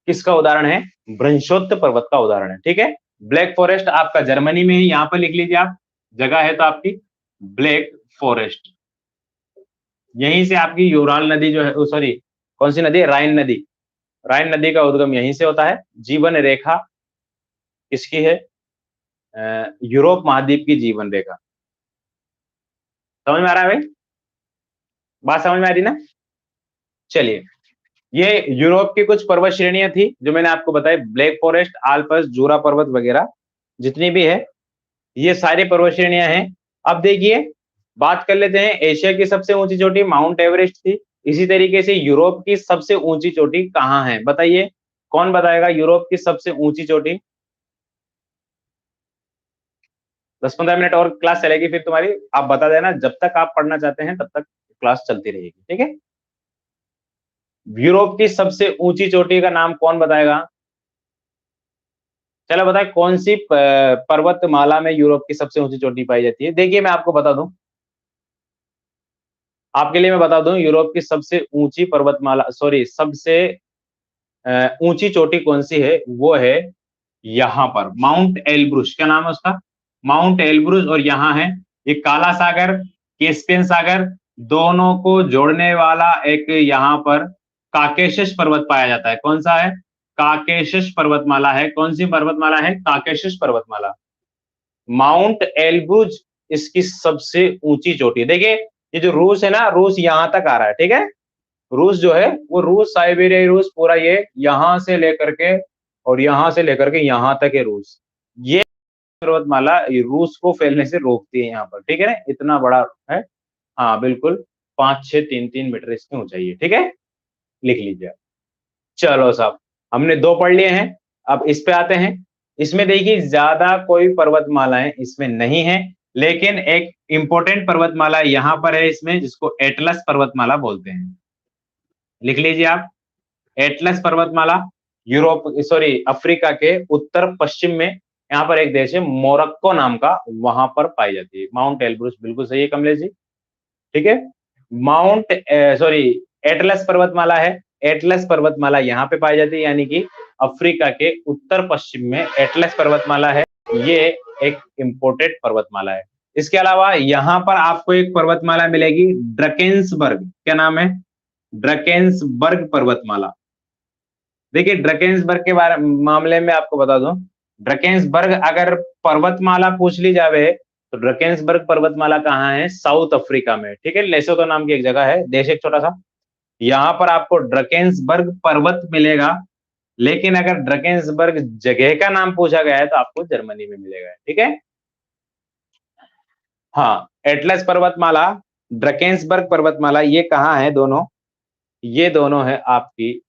किसका उदाहरण है? भ्रंशोत्थ पर्वत का उदाहरण है, ठीक है? ब्लैक फॉरेस्ट आपका जर्मनी में ही, यहां पर लिख लीजिए आप, जगह है तो आपकी ब्लैक फॉरेस्ट। यहीं से आपकी यूराल नदी जो है, सॉरी, कौन सी नदी है? राइन नदी। राइन नदी का उद्गम यहीं से होता है। जीवन रेखा किसकी है? यूरोप महाद्वीप की जीवन रेखा। समझ में आ रहा है भाई? बात समझ में आ रही ना? चलिए, ये यूरोप की कुछ पर्वत श्रेणियां थी जो मैंने आपको बताई, ब्लैक फॉरेस्ट, आल्पस, जूरा पर्वत वगैरह जितनी भी है, ये सारी पर्वत श्रेणियां हैं। अब देखिए, बात कर लेते हैं, एशिया की सबसे ऊंची चोटी माउंट एवरेस्ट थी। इसी तरीके से यूरोप की सबसे ऊंची चोटी कहाँ है? बताइए, कौन बताएगा यूरोप की सबसे ऊंची चोटी? 10-15 मिनट और क्लास चलेगी फिर तुम्हारी, आप बता देना, जब तक आप पढ़ना चाहते हैं तब तक क्लास चलती रहेगी, ठीक है? यूरोप की सबसे ऊंची चोटी का नाम कौन बताएगा? चलो बताए, कौन सी पर्वतमाला में यूरोप की सबसे ऊंची चोटी पाई जाती है? देखिए, मैं आपको बता दूं, आपके लिए मैं बता दूं, यूरोप की सबसे ऊंची पर्वतमाला, सॉरी, सबसे ऊंची चोटी कौन सी है, वो है यहाँ पर माउंट एल्ब्रुस। क्या नाम है उसका? Mount Elbrus. और यहाँ है ये काला सागर, कैस्पियन सागर, दोनों को जोड़ने वाला एक यहाँ पर काकेशस पर्वत पाया जाता है। कौन सा है? काकेशस पर्वतमाला है। कौन सी पर्वतमाला है? काकेशस पर्वतमाला। माउंट एल्ब्रुज इसकी सबसे ऊंची चोटी है। देखिए, ये जो रूस है ना, रूस यहाँ तक आ रहा है, ठीक है। रूस जो है वो रूस, साइबेरियाई रूस, पूरा ये यहाँ से लेकर के और यहाँ से लेकर के यहाँ तक है रूस। ये पर्वतमाला रूस को फैलने से रोकती है यहाँ पर, ठीक है ना, इतना बड़ा है। हाँ बिल्कुल, 5, 6, 3, 3 मीटर इसकी ऊंचाई है, ठीक है, लिख लीजिए। चलो साहब, हमने दो पढ़ लिए हैं। अब इस पे आते हैं। इसमें देखिए ज्यादा कोई पर्वतमालाएं इसमें नहीं है, लेकिन एक इंपॉर्टेंट पर्वतमाला यहाँ पर है इसमें, जिसको एटलस पर्वतमाला बोलते हैं। लिख लीजिए आप, एटलस पर्वतमाला। यूरोप, सॉरी, अफ्रीका के उत्तर पश्चिम में यहाँ पर एक देश है मोरक्को नाम का, वहां पर पाई जाती है। माउंट एल्ब्रुस बिल्कुल सही है कमलेश जी, ठीक है। माउंट, सॉरी, एटलस पर्वतमाला है। एटलस पर्वतमाला यहाँ पे पाई जाती है, यानी कि अफ्रीका के उत्तर पश्चिम में एटलस पर्वतमाला है। ये एक इंपोर्टेड पर्वतमाला है। इसके अलावा यहाँ पर आपको एक पर्वतमाला मिलेगी, ड्रकेंसबर्ग। क्या नाम है? ड्रकेंसबर्ग पर्वतमाला। देखिए, ड्रकेंसबर्ग के बारे मामले में आपको बता दूं, ड्रकेंसबर्ग अगर पर्वतमाला पूछ ली जावे तो ड्रकेंसबर्ग पर्वतमाला कहाँ है? साउथ अफ्रीका में, ठीक है। लेसोतो नाम की एक जगह है, देश एक छोटा सा, यहाँ पर आपको ड्रकेंसबर्ग पर्वत मिलेगा। लेकिन अगर ड्रकेंसबर्ग जगह का नाम पूछा गया है तो आपको जर्मनी में मिलेगा, ठीक है। हाँ, एटलस पर्वतमाला, ड्रकेंसबर्ग पर्वतमाला, ये कहाँ है दोनों? ये दोनों है आपकी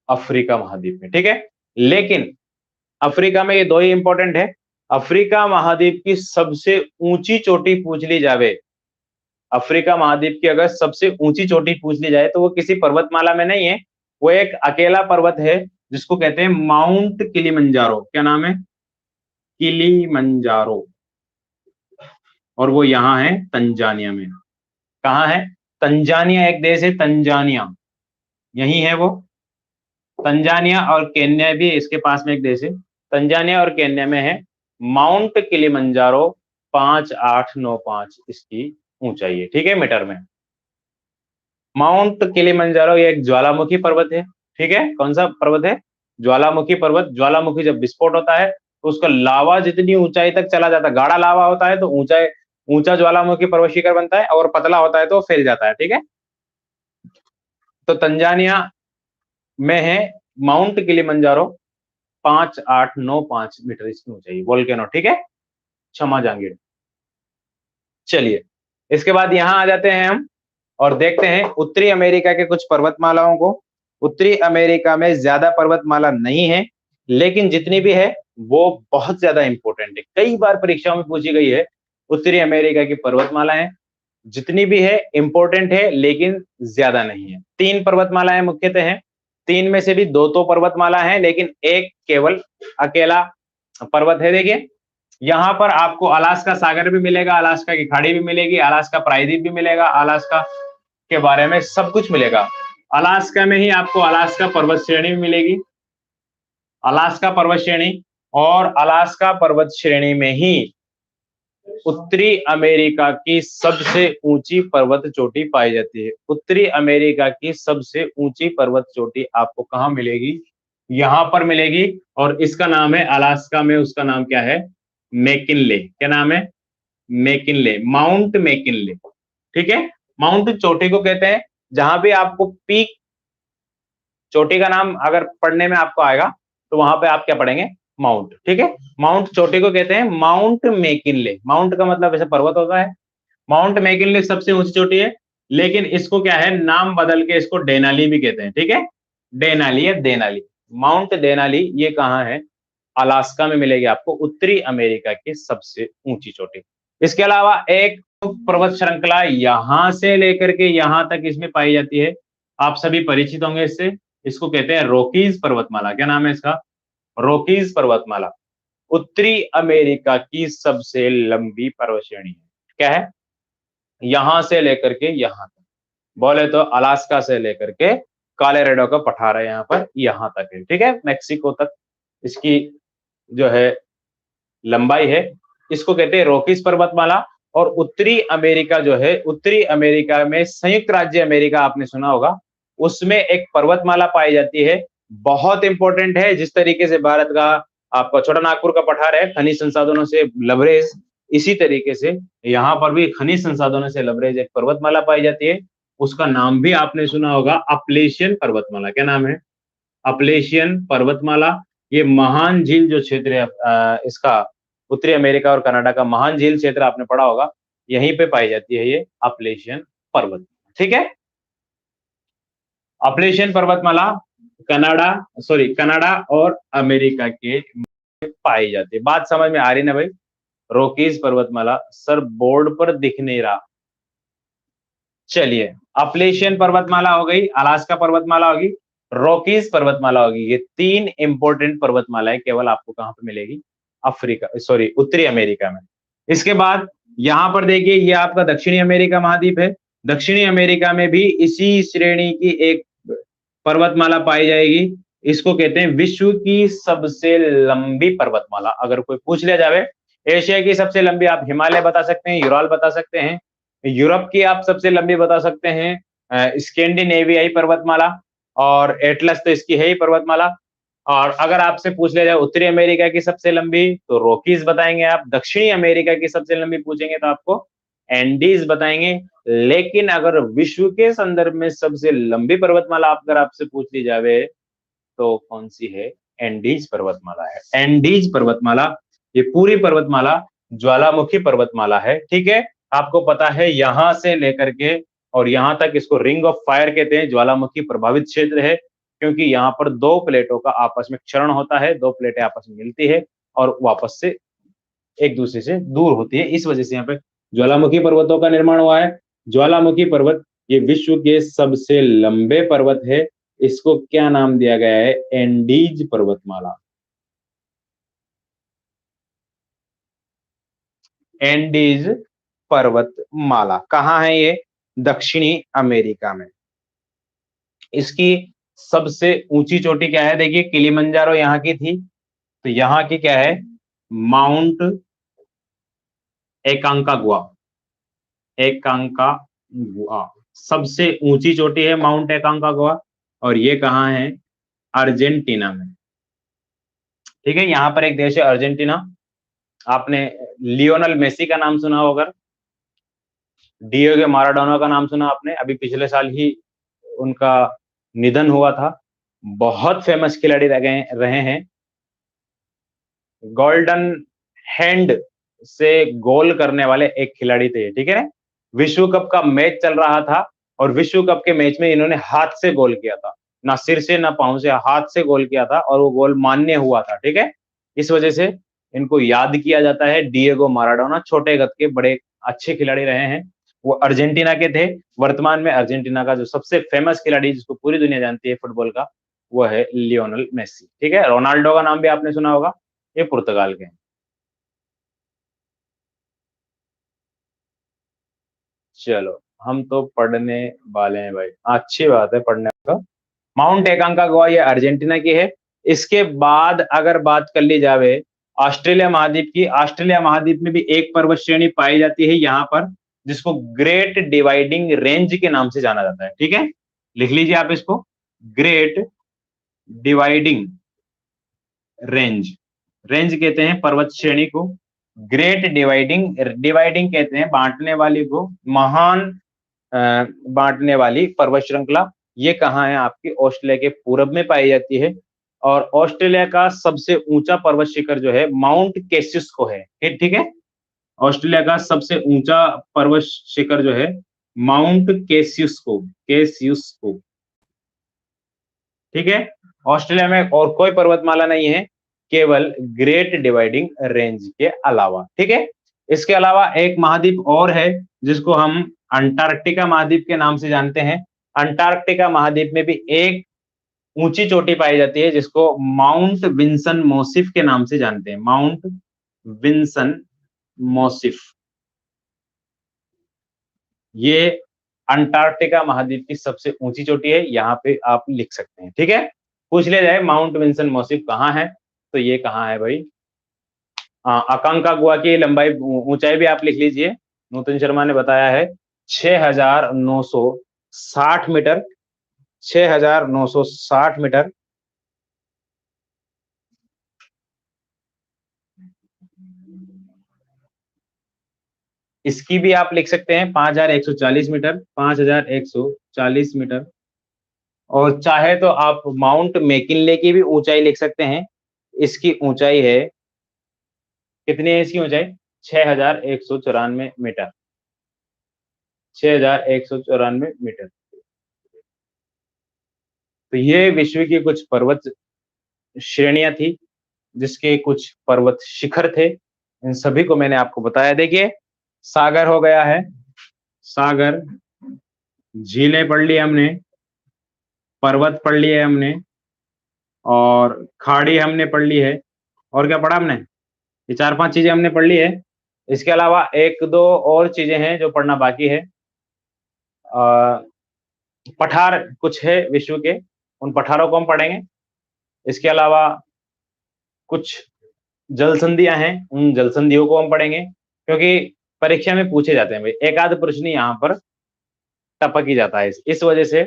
अफ्रीका महाद्वीप में, ठीक है। लेकिन अफ्रीका में ये दो ही इंपॉर्टेंट है। अफ्रीका महाद्वीप की सबसे ऊंची चोटी पूछ ली जावे, अफ्रीका महाद्वीप की अगर सबसे ऊंची चोटी पूछ ली जाए तो वो किसी पर्वतमाला में नहीं है, वो एक अकेला पर्वत है जिसको कहते हैं माउंट किलिमंजारो। क्या नाम है? किलिमंजारो। और वो यहाँ है तंजानिया में। कहाँ है? तंजानिया एक देश है, तंजानिया, यही है वो। तंजानिया और केन्या भी इसके पास में एक देश है। तंजानिया और केन्या में है माउंट किलिमंजारो। 5895 इसकी ऊंचाई है, ठीक है, मीटर में। माउंट किलिमंजारो ये एक ज्वालामुखी पर्वत है, ठीक है। कौन सा पर्वत है? ज्वालामुखी पर्वत। ज्वालामुखी जब विस्फोट होता है तो उसका लावा जितनी ऊंचाई तक चला जाता है, गाढ़ा लावा होता है तो ऊंचा ज्वालामुखी पर्वत शिखर बनता है, और पतला होता है तो फैल जाता है, ठीक है। तो तंजानिया में है माउंट किलिमंजारो, 5895 मीटर इसकी ऊंचाई, वोल्केनो, ठीक है। क्षमा जांगीर। चलिए, इसके बाद यहां आ जाते हैं हम और देखते हैं उत्तरी अमेरिका के कुछ पर्वतमालाओं को। उत्तरी अमेरिका में ज्यादा पर्वतमाला नहीं है, लेकिन जितनी भी है वो बहुत ज्यादा इंपॉर्टेंट है, कई बार परीक्षाओं में पूछी गई है। उत्तरी अमेरिका की पर्वतमालाएं जितनी भी है इंपॉर्टेंट है, लेकिन ज्यादा नहीं है। 3 पर्वतमालाएं मुख्यतः हैं, 3 में से भी 2 पर्वतमाला है, लेकिन एक केवल अकेला पर्वत है। देखिए, यहाँ पर आपको अलास्का सागर भी मिलेगा, अलास्का की खाड़ी भी मिलेगी, अलास्का प्रायद्वीप भी मिलेगा, अलास्का के बारे में सब कुछ मिलेगा। अलास्का में ही आपको अलास्का पर्वत श्रेणी भी मिलेगी, अलास्का पर्वत श्रेणी। और अलास्का पर्वत श्रेणी में ही उत्तरी अमेरिका की सबसे ऊंची पर्वत चोटी पाई जाती है। उत्तरी अमेरिका की सबसे ऊंची पर्वत चोटी आपको कहाँ मिलेगी? यहाँ पर मिलेगी, और इसका नाम है, अलास्का में उसका नाम क्या है? मैकिनले। क्या नाम है? मैकिनले, माउंट मैकिनले, ठीक है। माउंट चोटी को कहते हैं, जहां भी आपको पीक, चोटी का नाम अगर पढ़ने में आपको आएगा तो वहां पे आप क्या पढ़ेंगे? माउंट, ठीक है। माउंट चोटी को कहते हैं माउंट मैकिनले। माउंट का मतलब ऐसे पर्वत होता है। माउंट मैकिनले सबसे ऊंची चोटी है, लेकिन इसको क्या है, नाम बदल के इसको डेनाली भी कहते हैं, ठीक है। डेनाली या देनाली, माउंट देनाली, ये कहाँ है? अलास्का में मिलेगी आपको, उत्तरी अमेरिका की सबसे ऊंची चोटी। इसके अलावा एक पर्वत श्रृंखला यहां से लेकर के यहां तक इसमें पाई जाती है, आप सभी परिचित होंगे इससे, इसको कहते हैं रॉकीज पर्वतमाला। क्या नाम है इसका? रॉकीज पर्वतमाला। उत्तरी अमेरिका की सबसे लंबी पर्वत श्रेणी है। क्या है? यहां से लेकर के यहां तक, बोले तो अलास्का से लेकर के कोलोराडो का पठार है यहाँ पर, यहाँ तक है, ठीक है, मेक्सिको तक इसकी जो है लंबाई है। इसको कहते हैं रॉकीज पर्वतमाला। और उत्तरी अमेरिका जो है, उत्तरी अमेरिका में संयुक्त राज्य अमेरिका आपने सुना होगा, उसमें एक पर्वतमाला पाई जाती है, बहुत इंपॉर्टेंट है। जिस तरीके से भारत का आपका छोटा नागपुर का पठार है खनिज संसाधनों से लबरेज, इसी तरीके से यहाँ पर भी खनिज संसाधनों से लबरेज एक पर्वतमाला पाई जाती है। उसका नाम भी आपने सुना होगा, अपलेशियन पर्वतमाला। क्या नाम है? अपलेशियन पर्वतमाला। ये महान झील जो क्षेत्र है इसका, उत्तरी अमेरिका और कनाडा का महान झील क्षेत्र आपने पढ़ा होगा, यहीं पे पाई जाती है ये अपलेशियन पर्वत, ठीक है। अपलेशियन पर्वतमाला कनाडा, सॉरी कनाडा और अमेरिका के पाई जाती है। बात समझ में आ रही ना भाई? रॉकीज पर्वतमाला सर बोर्ड पर दिख नहीं रहा। चलिए, अपलेशियन पर्वतमाला हो गई, अलास्का पर्वतमाला होगी, रॉकीज पर्वतमाला होगी। ये तीन इंपॉर्टेंट पर्वतमालाएं केवल आपको कहां पे मिलेगी? अफ्रीका, सॉरी उत्तरी अमेरिका में। इसके बाद यहां पर देखिए, ये आपका दक्षिणी अमेरिका महाद्वीप है। दक्षिणी अमेरिका में भी इसी श्रेणी की एक पर्वतमाला पाई जाएगी। इसको कहते हैं विश्व की सबसे लंबी पर्वतमाला। अगर कोई पूछ लिया जाए एशिया की सबसे लंबी, आप हिमालय बता सकते हैं, यूराल बता सकते हैं, यूरोप की आप सबसे लंबी बता सकते हैं स्कैंडिनेवियाई पर्वतमाला, और एटलस तो इसकी है ही पर्वतमाला। और अगर आपसे पूछ लिया जाए उत्तरी अमेरिका की सबसे लंबी, तो रॉकीज बताएंगे आप। दक्षिणी अमेरिका की सबसे लंबी पूछेंगे तो आपको एंडीज बताएंगे। लेकिन अगर विश्व के संदर्भ में सबसे लंबी पर्वतमाला अगर आपसे पूछ ली जाए तो कौन सी है? एंडीज पर्वतमाला है। एंडीज पर्वतमाला, ये पूरी पर्वतमाला ज्वालामुखी पर्वतमाला है, ठीक है। आपको पता है यहां से लेकर के और यहां तक इसको रिंग ऑफ फायर कहते हैं, ज्वालामुखी प्रभावित क्षेत्र है, क्योंकि यहाँ पर दो प्लेटों का आपस में क्षरण होता है, दो प्लेटें आपस में मिलती है और वापस से एक दूसरे से दूर होती है। इस वजह से यहाँ पे ज्वालामुखी पर्वतों का निर्माण हुआ है। ज्वालामुखी पर्वत ये विश्व के सबसे लंबे पर्वत है। इसको क्या नाम दिया गया है? एंडीज पर्वतमाला। एंडीज पर्वतमाला कहाँ है ये? दक्षिणी अमेरिका में। इसकी सबसे ऊंची चोटी क्या है? देखिए, किलिमंजारो यहाँ की थी, तो यहाँ की क्या है? माउंट एकांकागुआ। एकांकागुआ सबसे ऊंची चोटी है, माउंट एकांकागुआ। और ये कहाँ है? अर्जेंटीना में, ठीक है। यहाँ पर एक देश है अर्जेंटीना। आपने लियोनल मेसी का नाम सुना होगा, डिएगो माराडोना का नाम सुना आपने, अभी पिछले साल ही उनका निधन हुआ था। बहुत फेमस खिलाड़ी रहे हैं। गोल्डन हैंड से गोल करने वाले एक खिलाड़ी थे, ठीक है ना। विश्व कप का मैच चल रहा था और विश्व कप के मैच में इन्होंने हाथ से गोल किया था, ना सिर से ना पांव से, हाथ से गोल किया था और वो गोल मान्य हुआ था, ठीक है। इस वजह से इनको याद किया जाता है। डिएगो माराडोना छोटे कद के बड़े अच्छे खिलाड़ी रहे हैं। वो अर्जेंटीना के थे। वर्तमान में अर्जेंटीना का जो सबसे फेमस खिलाड़ी जिसको पूरी दुनिया जानती है फुटबॉल का, वो है लियोनल मेसी, ठीक है। रोनाल्डो का नाम भी आपने सुना होगा, ये पुर्तगाल के हैं। चलो, हम तो पढ़ने वाले हैं भाई, अच्छी बात है पढ़ने का। माउंट एकांकागुआ ये अर्जेंटीना की है। इसके बाद अगर बात कर ली जाए ऑस्ट्रेलिया महाद्वीप की, ऑस्ट्रेलिया महाद्वीप में भी एक पर्वत श्रेणी पाई जाती है यहाँ पर, जिसको ग्रेट डिवाइडिंग रेंज के नाम से जाना जाता है, ठीक है। लिख लीजिए आप इसको, ग्रेट डिवाइडिंग रेंज। रेंज कहते हैं पर्वत श्रेणी को, ग्रेट डिवाइडिंग, डिवाइडिंग कहते हैं बांटने वाली को, महान बांटने वाली पर्वत श्रृंखला। ये कहाँ है? आपकी ऑस्ट्रेलिया के पूरब में पाई जाती है। और ऑस्ट्रेलिया का सबसे ऊंचा पर्वत शिखर जो है माउंट केसिस्को है, ठीक है। ऑस्ट्रेलिया का सबसे ऊंचा पर्वत शिखर जो है माउंट केसिस्को, केसिस्को, ठीक है। ऑस्ट्रेलिया में और कोई पर्वतमाला नहीं है, केवल ग्रेट डिवाइडिंग रेंज के अलावा, ठीक है। इसके अलावा एक महाद्वीप और है जिसको हम अंटार्कटिका महाद्वीप के नाम से जानते हैं। अंटार्कटिका महाद्वीप में भी एक ऊंची चोटी पाई जाती है जिसको माउंट विंसन मोसिफ के नाम से जानते हैं, माउंट विंसन मोसिफ, ये अंटार्कटिका महाद्वीप की सबसे ऊंची चोटी है, यहाँ पे आप लिख सकते हैं। ठीक है, पूछ लिया जाए माउंट विंसन मॉसिफ कहाँ है, तो ये कहाँ है भाई, अकांकागुआ की लंबाई ऊंचाई भी आप लिख लीजिए, नूतन शर्मा ने बताया है 6,960 मीटर, 6,960 मीटर। इसकी भी आप लिख सकते हैं 5,140 मीटर, 5,140 मीटर। और चाहे तो आप माउंट मैकिनले की भी ऊंचाई लिख सकते हैं, इसकी ऊंचाई है, कितनी है इसकी ऊंचाई, 6,194 मीटर, 6,194 मीटर। तो ये विश्व की कुछ पर्वत श्रेणियां थी, जिसके कुछ पर्वत शिखर थे, इन सभी को मैंने आपको बताया। देखिए, सागर हो गया है, सागर, झीलें पढ़ ली हमने, पर्वत पढ़ लिए हमने, और खाड़ी हमने पढ़ ली है, और क्या पढ़ा हमने, ये 4-5 चीजें हमने पढ़ ली है। इसके अलावा 1-2 और चीजें हैं जो पढ़ना बाकी है। पठार कुछ है विश्व के, उन पठारों को हम पढ़ेंगे। इसके अलावा कुछ जल संधियां हैं, उन जल संधियों को हम पढ़ेंगे, क्योंकि परीक्षा में पूछे जाते हैं भाई, एक आध प्रश्न यहाँ पर टपक ही जाता है, इस वजह से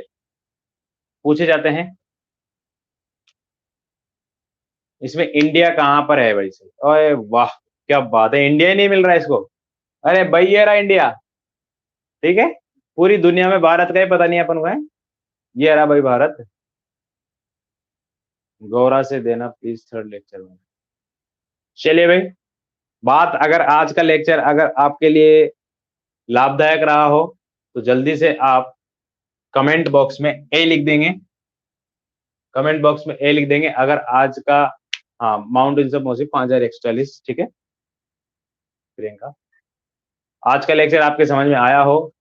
पूछे जाते हैं। इसमें इंडिया कहाँ पर है भाई से, ओए वाह, क्या बात है, इंडिया ही नहीं मिल रहा है इसको। अरे भाई ये रहा इंडिया, ठीक है, पूरी दुनिया में भारत का ही पता नहीं अपन को है, ये रहा भाई भारत। गौरा से देना प्लीज थर्ड लेक्चर में। चलिए भाई, बात अगर आज का लेक्चर अगर आपके लिए लाभदायक रहा हो, तो जल्दी से आप कमेंट बॉक्स में ए लिख देंगे, कमेंट बॉक्स में ए लिख देंगे अगर आज का, हाँ, माउंट विंसन मॉसिफ 5,140, ठीक है प्रियंका, आज का लेक्चर आपके समझ में आया हो,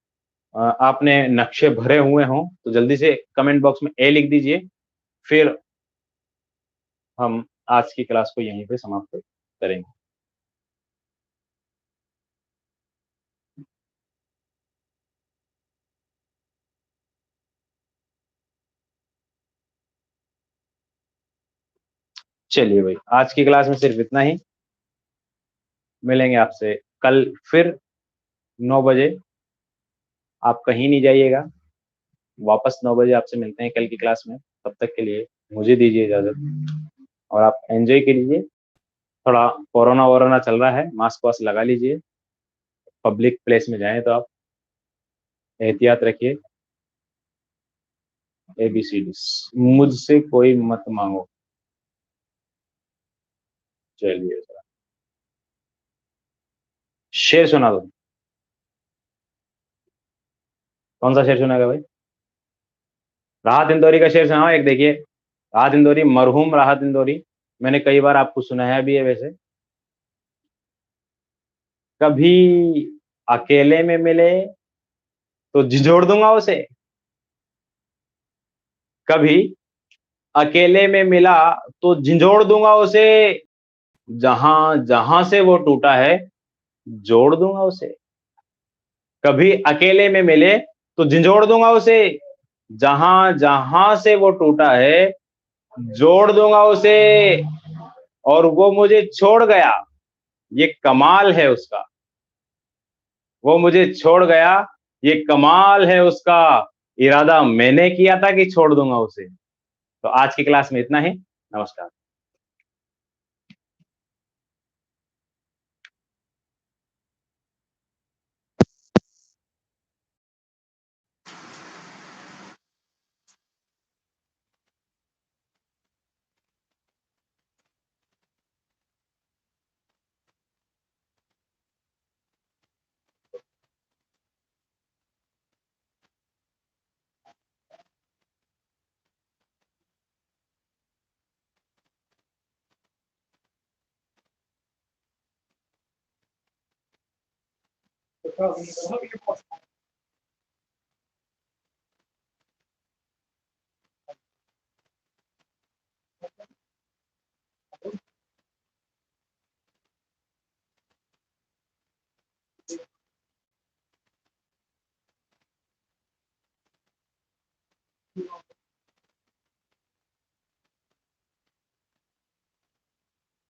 आपने नक्शे भरे हुए हों, तो जल्दी से कमेंट बॉक्स में ए लिख दीजिए, फिर हम आज की क्लास को यहीं पे समाप्त करेंगे। चलिए भाई, आज की क्लास में सिर्फ इतना ही, मिलेंगे आपसे कल फिर 9 बजे। आप कहीं नहीं जाइएगा, वापस 9 बजे आपसे मिलते हैं कल की क्लास में। तब तक के लिए मुझे दीजिए इजाजत, और आप एंजॉय कीजिए। थोड़ा कोरोना वोरोना चल रहा है, मास्क वास्क लगा लीजिए, पब्लिक प्लेस में जाएं तो आप एहतियात रखिए। ABCD मुझसे कोई मत मांगो। चलिए, शेर सुना दो, कौन सा शेर सुनाएगा भाई, राहत इंदौरी का शेर सुनाओ एक। देखिए, राहत इंदौरी, मरहूम राहत इंदौरी, मैंने कई बार आपको सुनाया भी है वैसे। कभी अकेले में मिले तो झिझोड़ दूंगा उसे, कभी अकेले में मिला तो झिझोड़ दूंगा उसे, जहां जहां से वो टूटा है जोड़ दूंगा उसे। कभी अकेले में मिले तो झिझोड़ दूंगा उसे, जहां जहां से वो टूटा है जोड़ दूंगा उसे। और वो मुझे छोड़ गया, ये कमाल है उसका, वो मुझे छोड़ गया, ये कमाल है उसका, इरादा मैंने किया था कि छोड़ दूंगा उसे। तो आज की क्लास में इतना ही, नमस्कार।